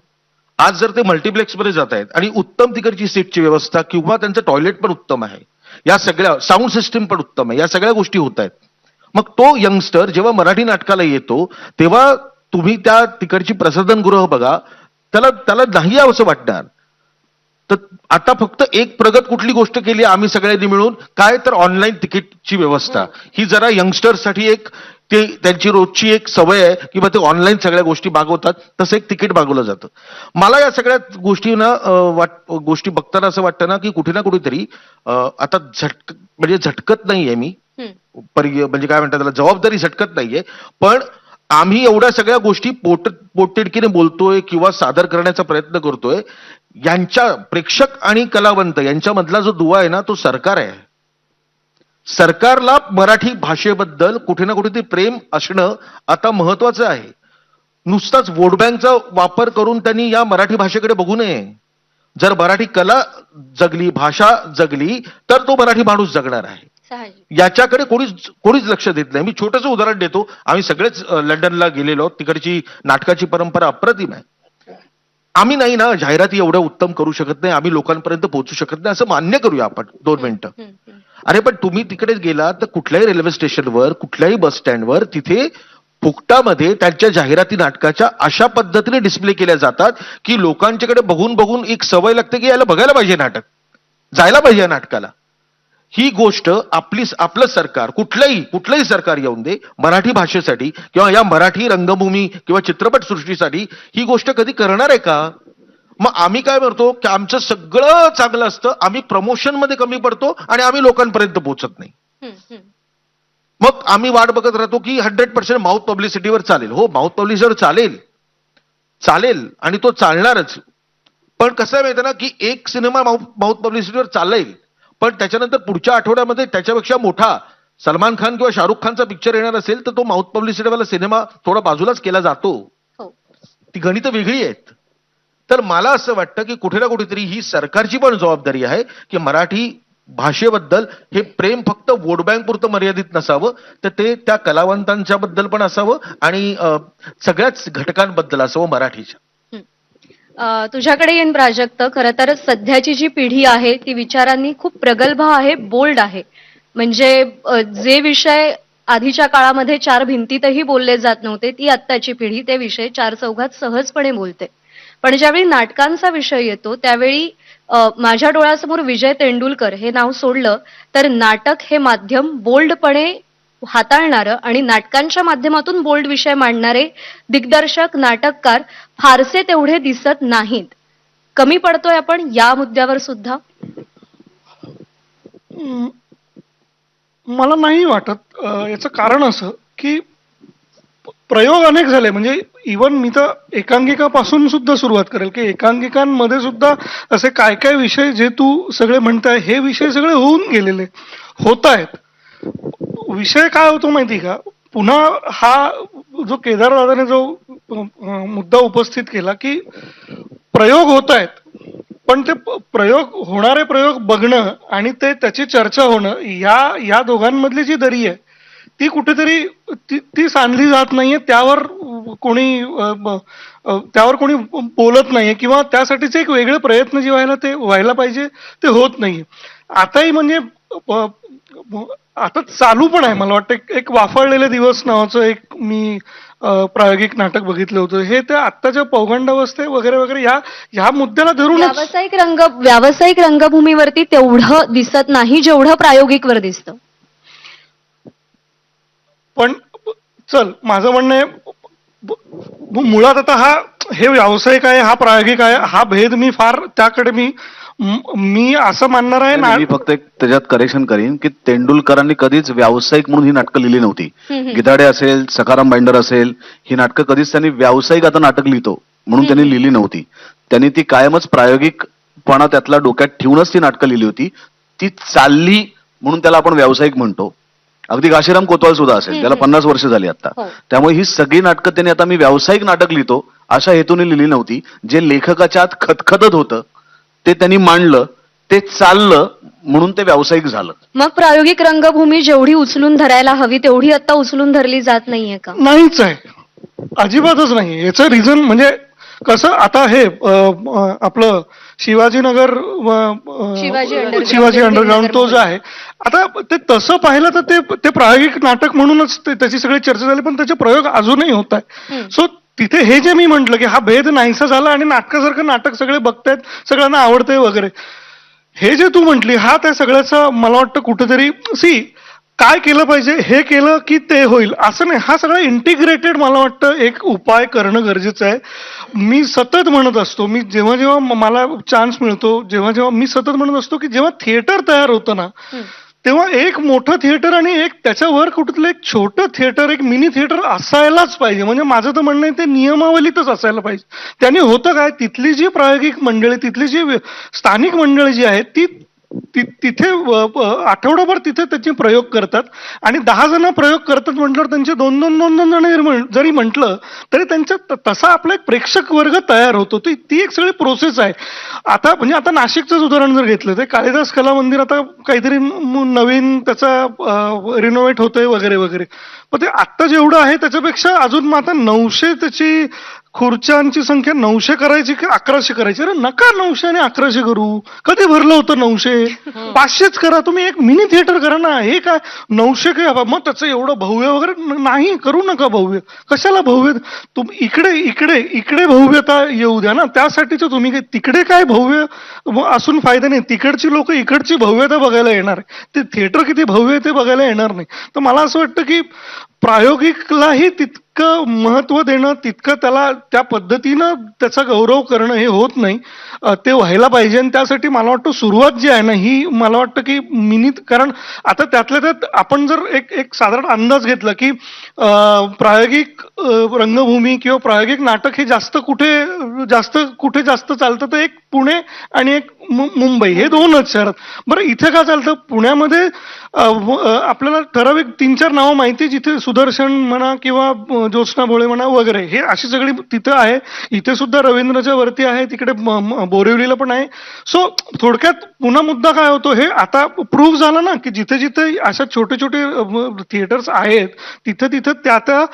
आज जर ते मल्टिप्लेक्समध्ये जात आहेत आणि उत्तम तिकडची सीटची व्यवस्था किंवा त्यांचं टॉयलेट पण उत्तम आहे, या सगळ्या साऊंड सिस्टीम पण उत्तम आहे, या सगळ्या गोष्टी होत आहेत. मग तो यंगस्टर जेव्हा मराठी नाटकाला येतो तेव्हा तुम्ही त्या तिकडची प्रसाधनगृह बघा, त्याला नाही असं वाटणार. तर आता फक्त एक प्रगत कुठली गोष्ट केली आम्ही सगळ्यांनी मिळून, काय तर ऑनलाईन तिकीटची व्यवस्था. ही जरा यंगस्टर्ससाठी ते त्यांची रोजची एक सवय आहे की मग ते ऑनलाईन सगळ्या गोष्टी मागवतात, तसं एक तिकीट मागवलं जातं. मला या सगळ्या गोष्टींना गोष्टी बघताना असं वाटतं ना की कुठे ना कुठेतरी आता म्हणजे झटकत नाहीये मी, हं. म्हणजे काय म्हणतात त्याला, जबाबदारी झटकत नाहीये. पण आम्ही एवढ्या सगळ्या गोष्टी पोटतिडकीने बोलतोय किंवा सादर करण्याचा प्रयत्न करतोय, यांच्या प्रेक्षक आणि कलावंत यांच्यामधला जो दुवा आहे ना तो सरकार आहे. सरकारला मराठी भाषेबद्दल कुठे ना कुठे प्रेम असणं आता महत्वाचं आहे. नुसताच वोट बँकचा वापर करून त्यांनी या मराठी भाषेकडे बघू नये. जर मराठी कला जगली, भाषा जगली, तर तो मराठी माणूस जगणार आहे. साहजिक. याच्याकडे कोणीच लक्ष देत नाही. मी छोटंसं उदाहरण देतो. आम्ही सगळेच लंडनला गेलेलो. तिकडची नाटकाची परंपरा अप्रतिम आहे. आम्ही नाही ना जाहिराती एवढं उत्तम करू शकत नाही, आम्ही लोकांपर्यंत पोहोचू शकत नाही असं मान्य करूया आपण 2 मिनिटं. हं. हं. अरे पण तुम्ही तिकडे गेला तर कुठल्याही रेल्वे स्टेशनवर, कुठल्याही बस स्टँडवर तिथे फुकटामध्ये त्यांच्या जाहिराती नाटकाच्या अशा पद्धतीने डिस्प्ले केल्या जातात की लोकांच्याकडे बघून बघून एक सवय लागते की याला बघायला पाहिजे नाटक, जायला पाहिजे या नाटकाला. ही गोष्ट आपलं सरकार, कुठलंही सरकार येऊन दे, मराठी भाषेसाठी किंवा या मराठी रंगभूमी किंवा चित्रपट सृष्टीसाठी ही गोष्ट कधी करणार आहे का? मग आम्ही काय म्हणतो की आमचं सगळं चांगलं असतं, आम्ही प्रमोशन मध्ये कमी पडतो आणि आम्ही लोकांपर्यंत पोहोचत नाही. हं. हं. मग आम्ही वाट बघत राहतो की 100% माउथ पब्लिसिटीवर चालेल. हो, माउथ पब्लिसिटीवर चालेल आणि तो चालणारच. पण कसं आहे माहिती ना की एक सिनेमा माउथ पब्लिसिटीवर चालेल, पण त्याच्यानंतर पुढच्या आठवड्यामध्ये त्याच्यापेक्षा मोठा सलमान खान किंवा शाहरुख खानचा पिक्चर येणार असेल तर तो माउथ पब्लिसिटीवाला सिनेमा थोडा बाजूलाच केला जातो. हो. ती गणितं वेगळी आहेत. तर मला असं वाटतं की कुठे ना कुठेतरी ही सरकारची पण जबाबदारी आहे की मराठी भाषेबद्दल हे प्रेम फक्त वोट बँक पुरतं मर्यादित नसावं, तर ते त्या कलावंतांच्या बद्दल पण असावं आणि सगळ्याच घटकांबद्दल असावं मराठीच्या. तुझ्याकडे येईन प्राजक्त. खरं तर सध्याची जी पिढी आहे ती विचारांनी खूप प्रगल्भ आहे, बोल्ड आहे. म्हणजे जे विषय आधीच्या काळामध्ये 4 भिंतीतही बोलले जात नव्हते, ती आत्ताची पिढी ते विषय 4 चौघात सहजपणे बोलते. पण ज्यावेळी नाटकांचा विषय येतो त्यावेळी माझ्या डोळ्यासमोर विजय तेंडुलकर हे नाव सोडलं तर नाटक हे माध्यम बोल्डपणे हाताळणारं आणि नाटकांच्या माध्यमातून बोल्ड विषय मांडणारे दिग्दर्शक, नाटककार फारसे तेवढे दिसत नाहीत. कमी पडतोय आपण या मुद्द्यावर सुद्धा? मला नाही वाटत. याचं कारण असं की प्रयोग अनेक झाले. म्हणजे इवन मी तर एकांकिकापासून सुद्धा सुरुवात करेल की एकांकिकांमध्ये सुद्धा असे काय काय विषय जे तू सगळे म्हणताय हे विषय सगळे होऊन गेलेले होत आहेत. विषय काय होतो माहिती का, पुन्हा हा जो केदारदादाने जो मुद्दा उपस्थित केला की प्रयोग होत आहेत पण ते होणारे प्रयोग बघणं आणि त्याची चर्चा होणं या दोघांमधली जी दरी आहे ती कुठेतरी ती सांधली जात नाहीये. त्यावर कोणी बोलत नाहीये किंवा त्यासाठीचे एक वेगळे प्रयत्न जे व्हायला पाहिजे ते होत नाहीये. आताही म्हणजे अ, आता चालू पण आहे. मला वाटतं एक वाफाळलेले दिवस नावाचं एक मी प्रायोगिक नाटक बघितलं होतं. हे त्या आत्ताच्या पौगंडावस्थे वगैरे वगैरे ह्या मुद्द्याला धरूनच. व्यावसायिक रंगभूमीवरती तेवढं दिसत नाही जेवढं प्रायोगिक वर दिसतं. पण चल माझं म्हणणं आहे मुळात आता हे व्यावसायिक आहे, हा प्रायोगिक आहे, हा भेद मी फार त्याकडे मी असं मानणार आहे ना. मी फक्त एक त्याच्यात करेक्शन करीन की तेंडुलकरांनी कधीच व्यावसायिक म्हणून ही नाटकं लिहिली नव्हती. गिधाडे असेल, सखाराम बाइंडर असेल, ही नाटकं कधीच त्यांनी व्यावसायिक आता नाटक लिहितो म्हणून त्यांनी लिहिली नव्हती. त्यांनी ती कायमच प्रायोगिकपणा त्यातला डोक्यात ठेवूनच ती नाटकं लिहिली होती. ती चालली म्हणून त्याला आपण व्यावसायिक म्हणतो. अगदी काशीराम कोतवाल सुद्धा असेल, त्याला 50 वर्ष झाली आता. हो. त्यामुळे ही सगळी नाटकं त्यांनी आता मी व्यावसायिक नाटक लिहितो अशा हेतूने लिहिली नव्हती. जे लेखकाच्या आत खतखतत होतं ते त्यांनी मांडलं, ते चाललं म्हणून ते व्यावसायिक झालं. मग प्रायोगिक रंगभूमी जेवढी उचलून धरायला हवी तेवढी आता उचलून धरली जात नाहीये का? नाहीच आहे, अजिबातच नाही. याचं रिझन म्हणजे कसं आता हे आपलं शिवाजीनगर शिवाजी अंडरग्राऊंड तो जो आहे आता ते तसं पाहिलं तर ते प्रायोगिक नाटक म्हणूनच त्याची सगळी चर्चा झाली. पण त्याचे प्रयोग अजूनही होत आहे. सो तिथे हे जे मी म्हंटल की हा भेद नाहीसा झाला आणि नाटकासारखं नाटक सगळे बघतायत, सगळ्यांना आवडतंय वगैरे, हे जे तू म्हंटली हा त्या सगळ्याचं मला वाटतं कुठेतरी काय केलं पाहिजे, हे केलं की ते होईल असं नाही. हा सगळा इंटिग्रेटेड मला वाटतं एक उपाय करणं गरजेचं आहे. मी सतत म्हणत असतो, मी जेव्हा जेव्हा मला चान्स मिळतो, जेव्हा जेव्हा मी सतत म्हणत असतो की जेव्हा थिएटर तयार होतं ना तेव्हा एक मोठं थिएटर आणि एक त्याच्यावर कुठलं एक छोटं थिएटर, एक मिनी थिएटर असायलाच पाहिजे. म्हणजे माझं तर म्हणणं आहे ते नियमावलीतच असायला पाहिजे. त्याने होतं काय, तिथली जी प्रायोगिक मंडळी, तिथली जी स्थानिक मंडळी जी आहेत ती तिथे आठवडाभर तिथे त्याचे प्रयोग करतात आणि 10 जण प्रयोग करतात म्हटल्यावर त्यांचे दोन जण जरी म्हटलं तरी त्यांच्या तसा आपला एक प्रेक्षक वर्ग तयार होतो. ती एक सगळी प्रोसेस आहे. आता म्हणजे आता नाशिकचंच उदाहरण जर घेतलं तर कालिदास कला मंदिर आता काहीतरी नवीन त्याचा रिनोव्हेट होतंय वगैरे वगैरे. पण ते आत्ता जेवढं आहे त्याच्यापेक्षा अजून मग आता 900 त्याची खुर्च्यांची संख्या 900 करायची की 1100 करायची. अरे नका 900 आणि 1100 करू. कधी भरलं होतं 900? 500च करा. तुम्ही एक मिनी थिएटर करा ना. हे काय 900 काय मग त्याचं एवढं भव्य वगैरे नाही, करू नका भव्य. कशाला भव्य? तुम्ही इकडे भव्यता येऊ द्या ना. त्यासाठीच तुम्ही तिकडे काय भव्य असून फायदा नाही. तिकडची लोक इकडची भव्यता बघायला येणार, ते थिएटर किती भव्य आहे ते बघायला येणार नाही. तर मला असं वाटतं की प्रायोगिकलाही तितकं महत्व देणं, तितकं त्याला त्या पद्धतीनं त्याचा गौरव करणं हे होत नाही. ते व्हायला पाहिजे आणि त्यासाठी मला वाटतं सुरुवात जी आहे ना ही मला वाटतं की कारण आता त्यातल्या त्यात आपण जर एक साधारण अंदाज घेतला की प्रायोगिक रंगभूमी किंवा प्रायोगिक नाटक हे जास्त कुठे जास्त चालतं तर एक पुणे आणि एक मुंबई, हे 2च शहरात. बरं इथे का चालतं? पुण्यामध्ये आपल्याला ठराविक 3-4 नावं माहिती, जिथे सुदर्शन म्हणा किंवा ज्योत्स्ना भोळे म्हणा वगैरे, हे अशी सगळी तिथं आहे. इथे सुद्धा रवींद्रच्या वरती आहे, तिकडे बोरिवलीला पण आहे. सो थोडक्यात पुन्हा मुद्दा काय होतो, हे आता प्रूव्ह झालं ना की जिथे जिथे अशा छोटे छोटे थिएटर्स आहेत तिथे त्या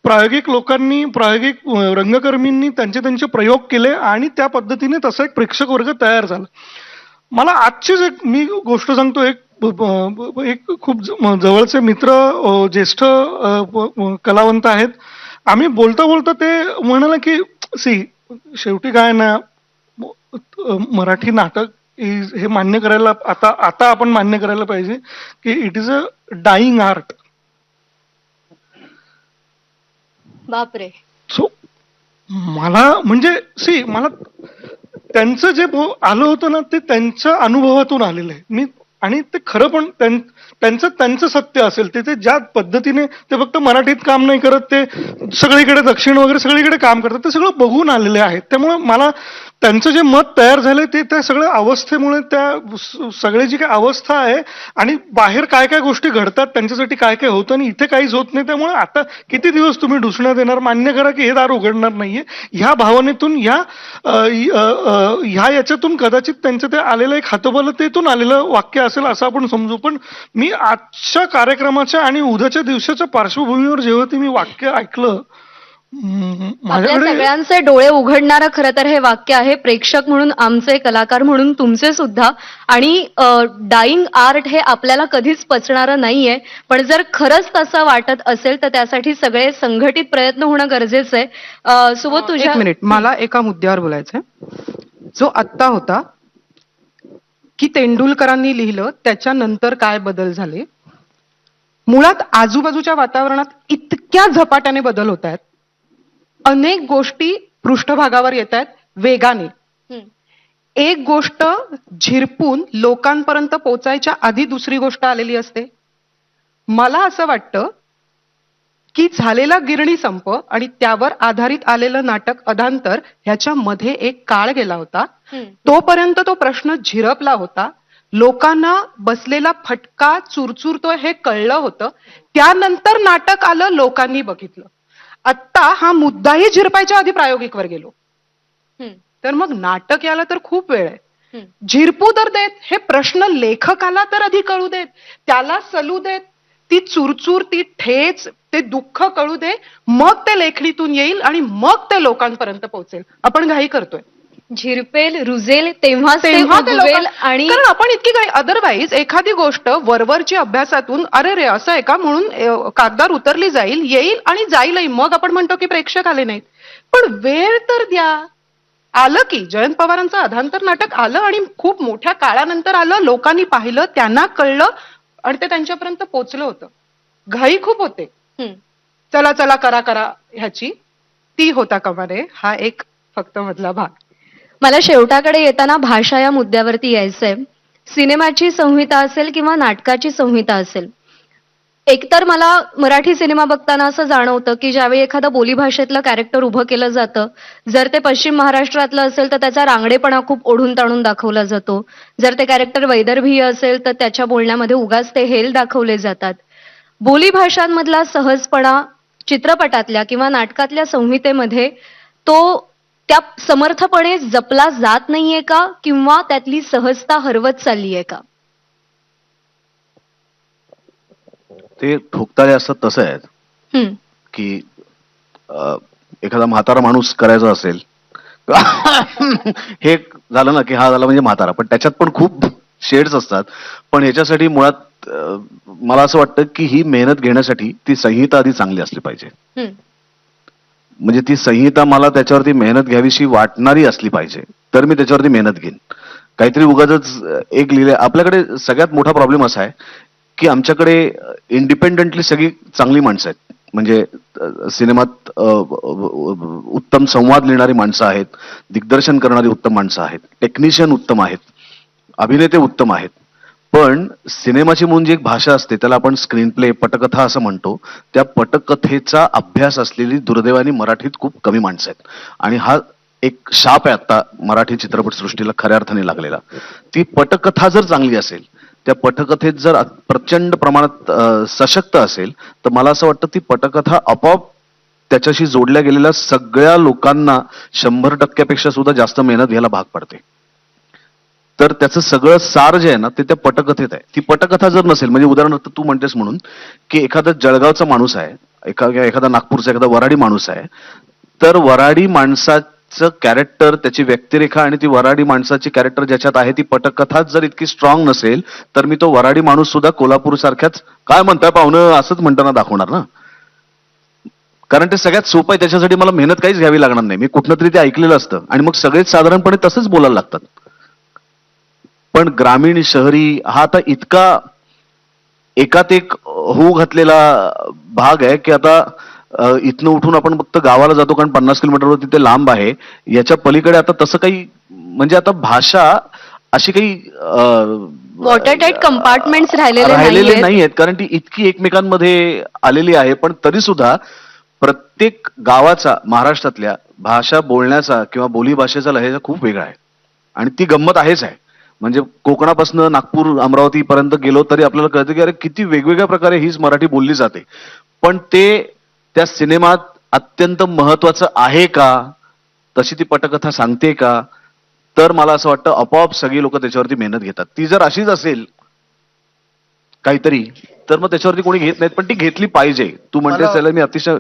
प्रायोगिक लोकांनी, प्रायोगिक रंगकर्मींनी त्यांचे प्रयोग केले आणि त्या पद्धतीने तसा एक प्रेक्षक वर्ग तयार झाला. मला आजचीच एक मी गोष्ट सांगतो. एक खूप जवळचे मित्र, ज्येष्ठ कलावंत आहेत. आम्ही बोलता बोलता ते म्हणाले की शेवटी काय ना, मराठी नाटक हे मान्य करायला आता आपण मान्य करायला पाहिजे की it is a dying art. बापरे. सो मला म्हणजे मला त्यांचं जे आलं होतं ना ते त्यांच्या अनुभवातून आलेलं आहे. मी आणि ते खरं पण त्यांचं सत्य असेल ते ज्या पद्धतीने ते फक्त मराठीत काम नाही करत, ते सगळीकडे दक्षिण वगैरे सगळीकडे काम करतात, ते सगळं बघून आलेले आहेत. त्यामुळे मला त्यांचं जे मत तयार झालंय ते त्या सगळ्या अवस्थेमुळे, त्या सगळी जी काही अवस्था आहे आणि बाहेर काय काय गोष्टी घडतात, त्यांच्यासाठी काय काय होतं आणि इथे काहीच होत नाही, त्यामुळे आता किती दिवस तुम्ही ढुसण्यात येणार, मान्य करा की हे दार उघडणार नाहीये. ह्या भावनेतून, ह्या याच्यातून कदाचित त्यांचं ते आलेलं एक हतबलतेतून आलेलं वाक्य असेल असं आपण समजू. पण मी आजच्या कार्यक्रमाच्या आणि उद्याच्या दिवसाच्या पार्श्वभूमीवर जेव्हा ते मी वाक्य ऐकलं, आपल्या माझ्याकडे सगळ्यांचे डोळे उघडणारं खरं तर हे वाक्य आहे. प्रेक्षक म्हणून आमचे, कलाकार म्हणून तुमचे सुद्धा. आणि डाईंग आर्ट हे आपल्याला कधीच पचणारं नाहीये, पण जर खरंच तसं वाटत असेल तर त्यासाठी सगळे संघटित प्रयत्न होणं गरजेचं आहे. सुबोध, तुझ्या एक मिनिट, मला एका मुद्द्यावर बोलायचंय. जो आत्ता होता की तेंडुलकरांनी लिहिलं त्याच्यानंतर काय बदल झाले. मुळात आजूबाजूच्या वातावरणात इतक्या झपाट्याने बदल होत आहेत, अनेक गोष्टी पृष्ठभागावर येत आहेत वेगाने. हं. एक गोष्ट झिरपून लोकांपर्यंत पोचायच्या आधी दुसरी गोष्ट आलेली असते. मला असं वाटतं की झालेला गिरणी संप आणि त्यावर आधारित आलेलं नाटक अधांतर ह्याच्यामध्ये एक काळ गेला होता. हं. तोपर्यंत तो प्रश्न झिरपला होता, लोकांना बसलेला फटका चुरचुरतोय हे कळलं होतं. त्यानंतर नाटक आलं, लोकांनी बघितलं. आत्ता हा मुद्दाही झिरपायच्या आधी प्रायोगिकवर गेलो, हं. तर मग नाटक याला तर खूप वेळ आहे. हं. झिरपू तर देत, हे प्रश्न लेखकाला तर आधी कळू देत, त्याला सलू देत, ती चुरचूर, ती ठेच, ते दुःख कळू दे, मग ते लेखणीतून येईल आणि मग ते लोकांपर्यंत पोहोचेल. आपण घाई करतोय. झिरपेल, रुजेल तेव्हाच ते तेव्हा ते उगवेल. लोकां- आणि कारण आपण इतकी काही अदरवाईज एखादी गोष्ट वरवरची अभ्यासातून अरे रे असं आहे का म्हणून कागदावर उतरली जाईल, येईल आणि जाईलही, मग आपण म्हणतो की प्रेक्षक आले नाहीत. पण वेळ तर द्या. आलं की जयंत पवारांचं अधांतर नाटक आलं आणि खूप मोठ्या काळानंतर आलं, लोकांनी पाहिलं, त्यांना कळलं आणि ते त्यांच्यापर्यंत पोहोचलं होतं. घाई खूप होते, हं. चला चला करा करा ह्याची, ती होता कामा नये. हा एक फक्त मधला भाग. मला शेवटाकडे येताना भाषा या मुद्द्यावरती यायचंय. सिनेमाची संहिता असेल किंवा नाटकाची संहिता असेल, एकतर मला मराठी सिनेमा बघताना असं जाणवतं की ज्यावेळी एखादं बोलीभाषेतलं कॅरेक्टर उभं केलं जातं, जर ते पश्चिम महाराष्ट्रातलं असेल तर त्याचा रांगडेपणा खूप ओढून ताणून दाखवला जातो. जर ते कॅरेक्टर वैदर्भीय असेल तर त्याच्या बोलण्यामध्ये उगाच ते हेल दाखवले जातात. बोलीभाषांमधला सहजपणा चित्रपटातल्या किंवा नाटकातल्या संहितेमध्ये तो त्या समर्थपणे जपला जात नाहीये का, किंवा त्यातली सहजता हरवत चाललीये का? ते ठोकताळे असतात तसं आहे हं. की एखादा म्हातारा माणूस करायचा असेल हे झालं ना की हा झाला म्हणजे म्हातारा, पण त्याच्यात पण खूप शेड्स असतात. पण ह्याच्यासाठी मुळात मला असं वाटतं की ही मेहनत घेण्यासाठी ती संहिता आधी चांगली असली पाहिजे. हं. म्हणजे ती संहिता मला त्याच्यावरती मेहनत घ्यावीशी वाटणारी असली पाहिजे, तर मी त्याच्यावरती मेहनत घेईन. काहीतरी उगाचच एक लिहिले. आपल्याकडे सगळ्यात मोठा प्रॉब्लेम असा आहे की आमच्याकडे इंडिपेंडेंटली सगळी चांगली माणसं आहेत. म्हणजे सिनेमात उत्तम संवाद लिहिणारी माणसं आहेत, दिग्दर्शन करणारी उत्तम माणसं आहेत, टेक्निशियन उत्तम आहेत, अभिनेते उत्तम आहेत. पण सिनेमाची म्हणून जी एक भाषा असते त्याला आपण स्क्रीन प्ले, पटकथा असं म्हणतो, त्या पटकथेचा अभ्यास असलेली दुर्दैवाने मराठीत खूप कमी माणसं आहेत. आणि हा एक शाप आहे आता मराठी चित्रपटसृष्टीला खऱ्या अर्थाने लागलेला. ती पटकथा जर चांगली असेल, त्या पटकथेत जर प्रचंड प्रमाणात सशक्त असेल, तर मला असं वाटतं ती पटकथा आपोआप त्याच्याशी जोडल्या गेलेल्या सगळ्या लोकांना 100% सुद्धा जास्त मेहनत घ्यायला भाग पडते. तर त्याचं सगळं सार जे आहे ना ते त्या पटकथेत आहे. ती पटकथा जर नसेल, म्हणजे उदाहरणार्थ तू म्हणतेस म्हणून की एखादा जळगावचा माणूस आहे, एखादा नागपूरचा, एखादा वराडी माणूस आहे, तर वराडी माणसाचं कॅरेक्टर, त्याची व्यक्तिरेखा आणि ती वराडी माणसाची कॅरेक्टर ज्याच्यात आहे ती पटकथाच जर इतकी स्ट्रॉंग नसेल, तर मी तो वराडी माणूस सुद्धा कोल्हापूर सारख्याच काय म्हणताय पाहुणं असंच म्हणताना दाखवणार ना. कारण ते सगळ्यात सोपं आहे, त्याच्यासाठी मला मेहनत काहीच घ्यावी लागणार नाही. मी कुठनं तरी ते ऐकलेलं असतं आणि मग सगळेच साधारणपणे तसंच बोलायला लागतात. पण ग्रामीण शहरी हा आता इतका एकात एक होऊ घातलेला भाग आहे की आता इथनं उठून आपण फक्त गावाला जातो कारण 50 किलोमीटरवर तिथे लांब आहे. याच्या पलीकडे आता तसं काही, म्हणजे आता भाषा अशी काही वॉटरटाईट कंपार्टमेंट्स राहिलेले नाहीयेत. नाही आहेत, कारण ती इतकी एकमेकांमध्ये आलेली आहे. पण तरी सुद्धा प्रत्येक गावाचा महाराष्ट्रातल्या भाषा बोलण्याचा किंवा बोली भाषेचा लहेजा खूप वेगळा आहे आणि ती गंमत आहेच आहे. म्हणजे कोकणापासून नागपूर अमरावती पर्यंत गेलो तरी आपल्याला कळतं की अरे किती वेगवेगळ्या प्रकारे हीच मराठी बोलली जाते. पण ते त्या सिनेमात अत्यंत महत्वाचं आहे का, तशी ती पटकथा सांगते का, तर मला असं वाटतं आपोआप सगळी लोक त्याच्यावरती मेहनत घेतात. ती जर अशीच असेल काहीतरी तर मग त्याच्यावरती कोणी घेत नाहीत, पण ती घेतली पाहिजे. तू म्हणतेस त्याला मी अतिशय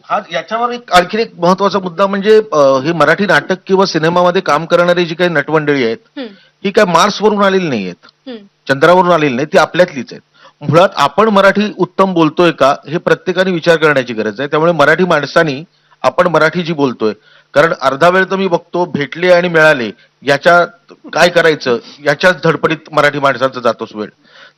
हा याच्यावर एक आणखी एक महत्वाचा मुद्दा म्हणजे हे मराठी नाटक किंवा सिनेमामध्ये काम करणारी जी काही नटमंडळी आहेत हम्म, ही काय मार्सवरून आलेली नाही आहेत, हम्म. चंद्रावरून आलेली नाही, ती आपल्यातलीच आहेत. मुळात आपण मराठी उत्तम बोलतोय का हे प्रत्येकाने विचार करण्याची गरज आहे. त्यामुळे मराठी माणसानी आपण मराठी जी बोलतोय, कारण अर्धा वेळ तर मी बघतो भेटले आणि मिळाले याच्या काय करायचं याच्याच धडपडीत मराठी माणसांचा जातोच वेळ.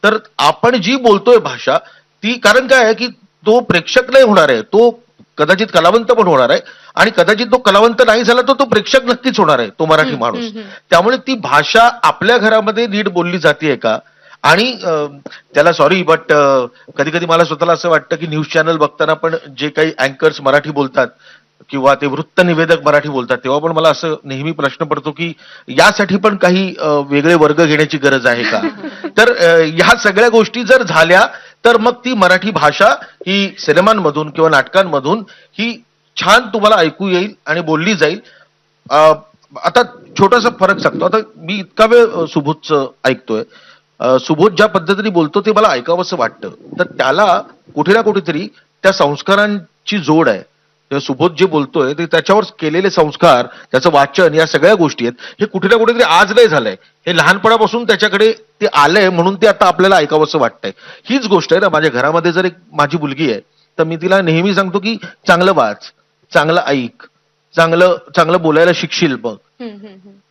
तर आपण जी बोलतोय भाषा ती, कारण काय आहे की तो प्रेक्षक नाही होणार आहे, तो कदाचित कलावंत पण होणार आहे आणि कदाचित तो कलावंत नाही झाला तर तो प्रेक्षक नक्कीच होणार आहे, तो मराठी माणूस. त्यामुळे ती भाषा आपल्या घरामध्ये नीट बोलली जाते का. आणि त्याला सॉरी बट कधी कधी मला स्वतःला असं वाटतं की न्यूज चॅनल बघताना पण जे काही अँकर्स मराठी बोलतात किंवा ते वृत्त निवेदक मराठी बोलतात तेव्हा पण मला असं नेहमी प्रश्न पडतो की यासाठी पण काही वेगळे वर्ग घेण्याची गरज आहे का. तर ह्या सगळ्या गोष्टी जर झाल्या तर मग ती मराठी भाषा ही सिनेमांमधून किंवा नाटकांमधून ही छान तुम्हाला ऐकू येईल आणि बोलली जाईल. आता छोटासा फरक सांगतो. आता मी इतका वेळ सुबोधचं ऐकतोय, सुबोध ज्या पद्धतीने बोलतो ते मला ऐकावंसं वाटतं. तर त्याला कुठे ना कुठेतरी त्या संस्कारांची जोड आहे. सुबोध जे बोलतोय ते त्याच्यावर केलेले संस्कार, त्याचं वाचन, या सगळ्या गोष्टी आहेत, हे कुठे ना कुठेतरी आज नाही झालंय, हे लहानपणापासून त्याच्याकडे ते आलंय म्हणून ते आता आपल्याला ऐकावंसं वाटतंय. हीच गोष्ट आहे ना. माझ्या घरामध्ये जर एक माझी मुलगी आहे तर मी तिला नेहमी सांगतो की चांगलं वाच, चांगलं ऐक, चांगलं चांगलं बोलायला शिकशील. मग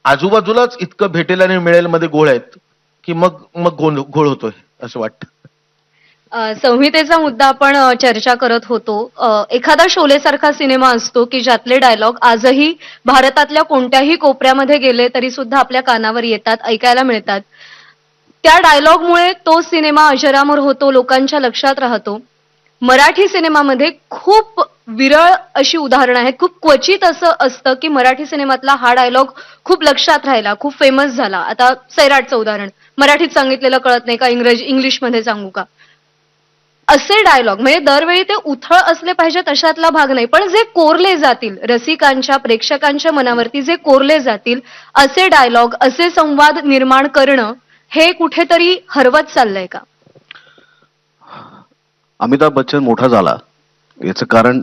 आजूबाजूलाच इतकं भेटेल आणि मिळेल मध्ये गोळ आहेत की मग मग घोळ होतोय असं वाटतं. संहितेचा मुद्दा आपण चर्चा करत होतो. एखादा शोले सारखा सिनेमा असतो की ज्यातले डायलॉग आजही भारतातल्या कोणत्याही कोपऱ्यामध्ये गेले तरी सुद्धा आपल्या कानावर येतात, ऐकायला मिळतात. त्या डायलॉगमुळे तो सिनेमा अजरामर होतो, लोकांच्या लक्षात राहतो. मराठी सिनेमामध्ये खूप विरळ अशी उदाहरणं आहेत. खूप क्वचित असं असतं की मराठी सिनेमातला हा डायलॉग खूप लक्षात राहिला, खूप फेमस झाला. आता सैराटचं उदाहरण, मराठीत सांगितलेलं कळत नाही का, इंग्लिशमध्ये सांगू का, असे डायलॉग. म्हणजे दरवेळी ते उथळ असले पाहिजेत अशातला भाग नाही, पण जे कोरले जातील रसिकांच्या, प्रेक्षकांच्या मनावरती जे कोरले जातील असे डायलॉग, असे संवाद निर्माण करणं हे कुठेतरी हरवत चाललंय का. अमिताभ बच्चन मोठा झाला याचं कारण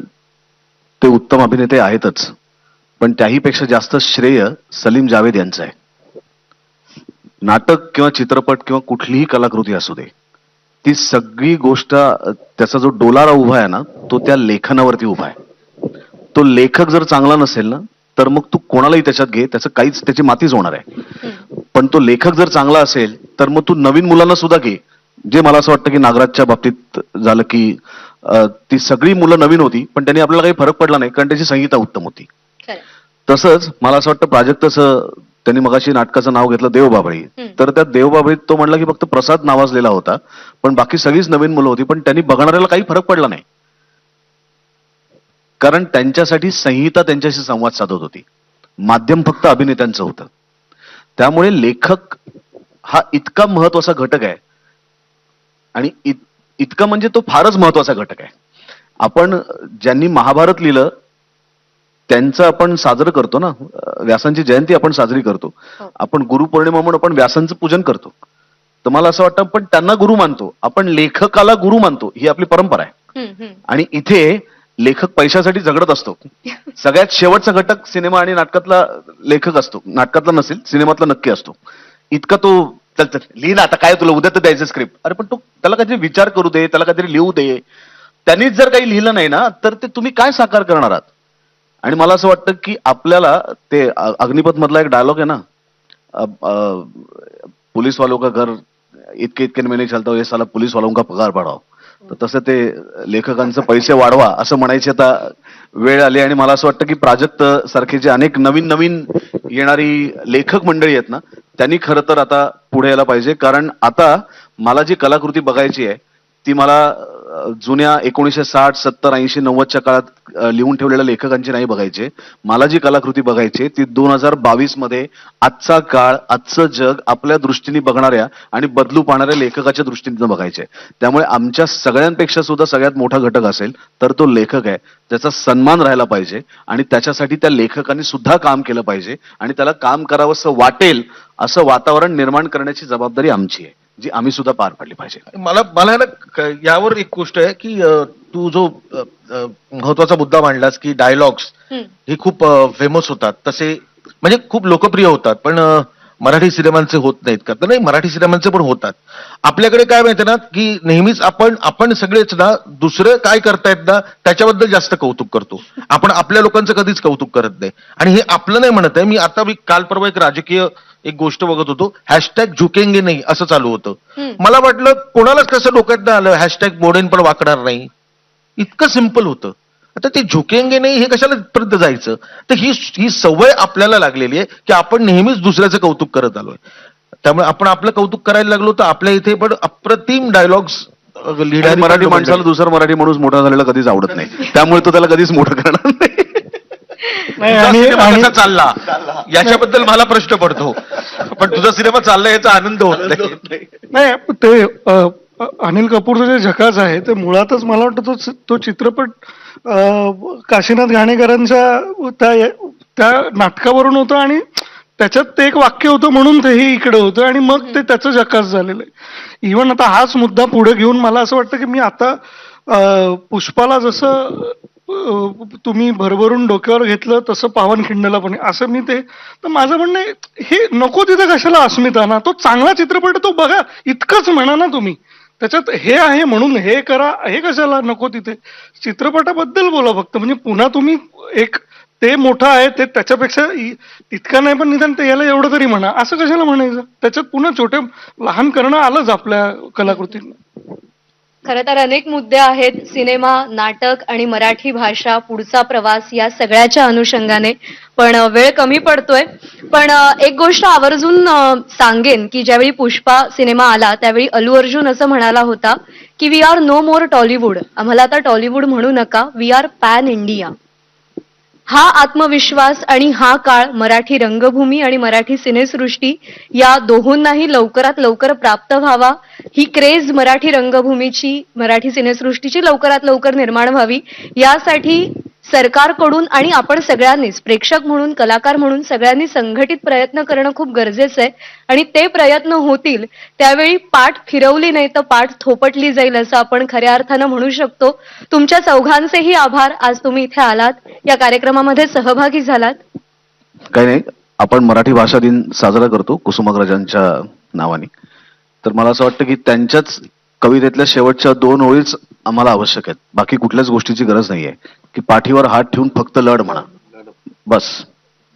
ते उत्तम अभिनेते आहेतच, पण त्याहीपेक्षा जास्त श्रेय सलीम जावेद यांचं आहे. नाटक किंवा चित्रपट किंवा कुठलीही कलाकृती असू दे, ती सगळी गोष्ट, त्याचा जो डोलारा उभा आहे ना तो त्या लेखनावरती उभा आहे. तो लेखक जर चांगला नसेल ना तर मग तू कोणालाही त्याच्यात घे, त्याचं काहीच, त्याची मातीच होणार आहे. पण तो लेखक जर चांगला असेल तर मग तू नवीन मुलांना सुद्धा घे. जे मला असं वाटतं की नागराजच्या बाबतीत झालं की ती सगळी मुलं नवीन होती पण त्यांनी आपल्याला काही फरक पडला नाही कारण त्याची संहिता उत्तम होती. तसंच मला असं वाटतं प्राजक्तचं, त्यांनी मगाशी नाटकाचं नाव घेतलं देवबाभळी, तर त्या देवबाभळीत तो म्हणला की फक्त प्रसाद नावाजलेला होता पण बाकी सगळीच नवीन मुलं होती, पण त्यांनी बघणाऱ्याला काही फरक पडला नाही कारण त्यांच्यासाठी संहिता त्यांच्याशी संवाद साधत होती, माध्यम फक्त अभिनेत्यांचं होतं. त्यामुळे लेखक हा इतका महत्वाचा घटक आहे आणि इतका म्हणजे तो फारच महत्वाचा घटक आहे. आपण ज्यांनी महाभारत लिहिलं त्यांचं आपण साजरं करतो ना, व्यासांची जयंती आपण साजरी करतो, आपण गुरुपौर्णिमा म्हणून आपण व्यासांचं पूजन करतो. तर मला असं वाटतं आपण त्यांना गुरु मानतो, आपण लेखकाला गुरु मानतो, ही आपली परंपरा आहे. आणि इथे लेखक पैशासाठी झगडत असतो. सगळ्यात शेवटचा घटक सिनेमा आणि नाटकातला लेखक असतो, नाटकातला नसेल सिनेमातला नक्की असतो. इतका तो चल लिही ना आता, काय तुला उद्या तर द्यायचं स्क्रिप्ट, अरे पण तो त्याला काहीतरी विचार करू दे, त्याला काहीतरी लिहू दे. त्यांनीच जर काही लिहिलं नाही ना तर ते तुम्ही काय साकार करणार आहात. आणि मला असं वाटतं की आपल्याला ते अग्निपथ मधला एक डायलॉग आहे ना, पुलिस वालों का घर इतके इतके में नहीं चलता, हे साला पुलिस वालों का पगार बढ़ाओ. तर तसं ते लेखकांचं पैसे वाढवा असं म्हणायची आता वेळ आली. आणि मला असं वाटतं की प्राजक्त सारखे जे अनेक नवीन नवीन येणारी लेखक मंडळी आहेत ना त्यांनी खरं तर आता पुढे यायला पाहिजे, कारण आता मला जी कलाकृती बघायची आहे ती मला जुन्या 1960, 70, 80, 90च्या काळात लिहून ठेवलेल्या लेखकांची नाही बघायची. मला जी कलाकृती बघायची आहे ती 2022 मध्ये आजचा काळ, आजचं जग आपल्या दृष्टीने बघणाऱ्या आणि बदलू पाहणाऱ्या लेखकाच्या दृष्टीने बघायचे. त्यामुळे आमच्या सगळ्यांपेक्षा सुद्धा सगळ्यात मोठा घटक असेल तर तो लेखक आहे. त्याचा सन्मान राहायला पाहिजे आणि त्याच्यासाठी त्या लेखकांनी सुद्धा काम केलं पाहिजे आणि त्याला काम करावंसं वाटेल असं वातावरण निर्माण करण्याची जबाबदारी आमची आहे, जी आम्ही सुद्धा पार पाडली पाहिजे. मला मला ना यावर एक गोष्ट आहे की तू जो महत्वाचा मुद्दा मांडलास की डायलॉग्स हे खूप फेमस होतात, तसे म्हणजे खूप लोकप्रिय होतात, पण मराठी सिनेमांचे होत नाहीत का? तर नाही, मराठी सिनेमांचे पण होतात. आपल्याकडे काय माहिती ना की नेहमीच आपण सगळेच ना दुसरं काय करतायत ना त्याच्याबद्दल जास्त कौतुक करतो. आपण आपल्या लोकांचं कधीच कौतुक करत नाही. आणि हे आपलं नाही म्हणत आहे मी. आता मी काल परवा एक राजकीय एक गोष्ट बघत होतो, हॅशटॅग झुकेंगे नाही असं चालू होतं. मला वाटलं कोणालाच कसं डोक्यात नाही आलं हॅशटॅग बोडेन पण वाकणार नाही. इतकं सिंपल होतं. आता ते झुकेंगे नाही हे कशाला इथपर्यंत जायचं? तर ही सवय आपल्याला लागलेली आहे की आपण नेहमीच दुसऱ्याचं कौतुक करत आलोय. त्यामुळे आपण आपलं कौतुक करायला लागलो तर आपल्या इथे पण अप्रतिम डायलॉग्स लिहिणारी मराठी माणसाला दुसरा मराठी माणूस मोठा झालेला कधीच आवडत नाही, त्यामुळे तो त्याला कधीच मोठं करणार नाही. तुझा सिनेमा कसा चालला याच्याबद्दल मला प्रश्न पडतो, पण तुझा सिनेमा चालला याचा आनंद होत नाही. नाही ते अनिल कपूरचं जे झकास आहे ते मुळातच मला वाटतं तो चित्रपट काशीनाथ घाणेकरांच्या त्या नाटकावरून होतं आणि त्याच्यात ते एक वाक्य होतं म्हणून तेही इकडे होतं आणि मग ते त्याचं झकास झालेलं आहे. इव्हन आता हाच मुद्दा पुढे घेऊन मला असं वाटतं की मी आता पुष्पाला जसं तुम्ही भरभरून डोक्यावर घेतलं तसं पावनखिंडला पण असं मी ते, तर माझं म्हणणं हे नको तिथे कशाला अस्मिता ना, तो चांगला चित्रपट तो बघा इतकंच म्हणा ना तुम्ही. त्याच्यात हे आहे म्हणून हे करा हे कशाला नको, तिथे चित्रपटाबद्दल बोला फक्त. म्हणजे पुन्हा तुम्ही एक ते मोठं आहे ते त्याच्यापेक्षा तितकं नाही पण निदान ते याला एवढं तरी म्हणा, असं कशाला म्हणायचं? त्याच्यात पुन्हा छोटे लहान करणं आलंच आपल्या कलाकृतींना. खरं तर अनेक मुद्दे आहेत, सिनेमा, नाटक आणि मराठी भाषा, पुढचा प्रवास या सगळ्याच्या अनुषंगाने, पण वेळ कमी पडतोय. पण एक गोष्ट आवर्जून सांगेन की ज्यावेळी पुष्पा सिनेमा आला त्यावेळी अल्लू अर्जुन असं म्हणाला होता की we are no more Tollywood, आम्हाला आता टॉलिवूड म्हणू नका, वी आर पॅन इंडिया. हा आत्मविश्वास आणि हा काळ मराठी रंगभूमी आणि मराठी सिनेसृष्टी या दोहोंनाही लवकरात लवकर प्राप्त व्हावा, ही क्रेज मराठी रंगभूमीची, मराठी सिनेसृष्टीची लवकरात लवकर निर्माण व्हावी, यासाठी सरकारकडून आणि आपण सगळ्यांनीच प्रेक्षक म्हणून, कलाकार म्हणून सगळ्यांनी संघटित प्रयत्न करणं खूप गरजेचं आहे. आणि ते प्रयत्न होतील त्यावेळी पाठ फिरवली नाही तर पाठ थोपटली जाईल असं आपण खऱ्या अर्थानं म्हणू शकतो. तुमच्या चौघांचेही आभार, आज तुम्ही इथे आलात, या कार्यक्रमामध्ये सहभागी झालात. काही नाही, आपण मराठी भाषा दिन साजरा करतो कुसुमाग्रजांच्या नावाने, तर मला असं वाटतं की त्यांच्याच कवितेतल्या शेवटच्या 2 ओळीच आम्हाला आवश्यक आहेत. बाकी कुठल्याच गोष्टीची गरज नाहीये की पाठीवर हात ठेवून फक्त लढ म्हणा, बस.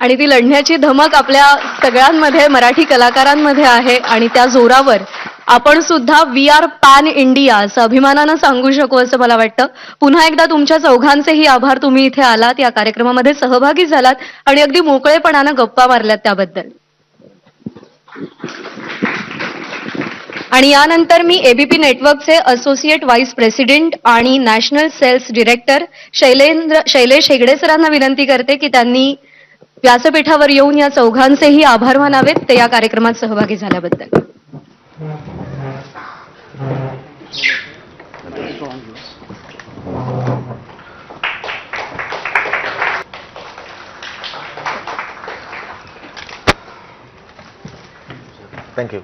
आणि ती लढण्याची धमक आपल्या सगळ्यांमध्ये, मराठी कलाकारांमध्ये आहे आणि त्या जोरावर आपण सुद्धा वी आर पॅन इंडिया असं अभिमानानं सांगू शकू असं मला वाटतं. पुन्हा एकदा तुमच्या चौघांचेही आभार, तुम्ही इथे आलात, या कार्यक्रमामध्ये सहभागी झालात आणि अगदी मोकळेपणानं गप्पा मारल्यात त्याबद्दल. आणि यानंतर मी एबीपी नेटवर्कचे असोसिएट व्हाईस प्रेसिडेंट आणि national sales director Shailesh Hegde सरांना विनंती करते की त्यांनी व्यासपीठावर येऊन या चौघांचेही आभार मानावेत ते या कार्यक्रमात सहभागी झाल्याबद्दल. थँक्यू.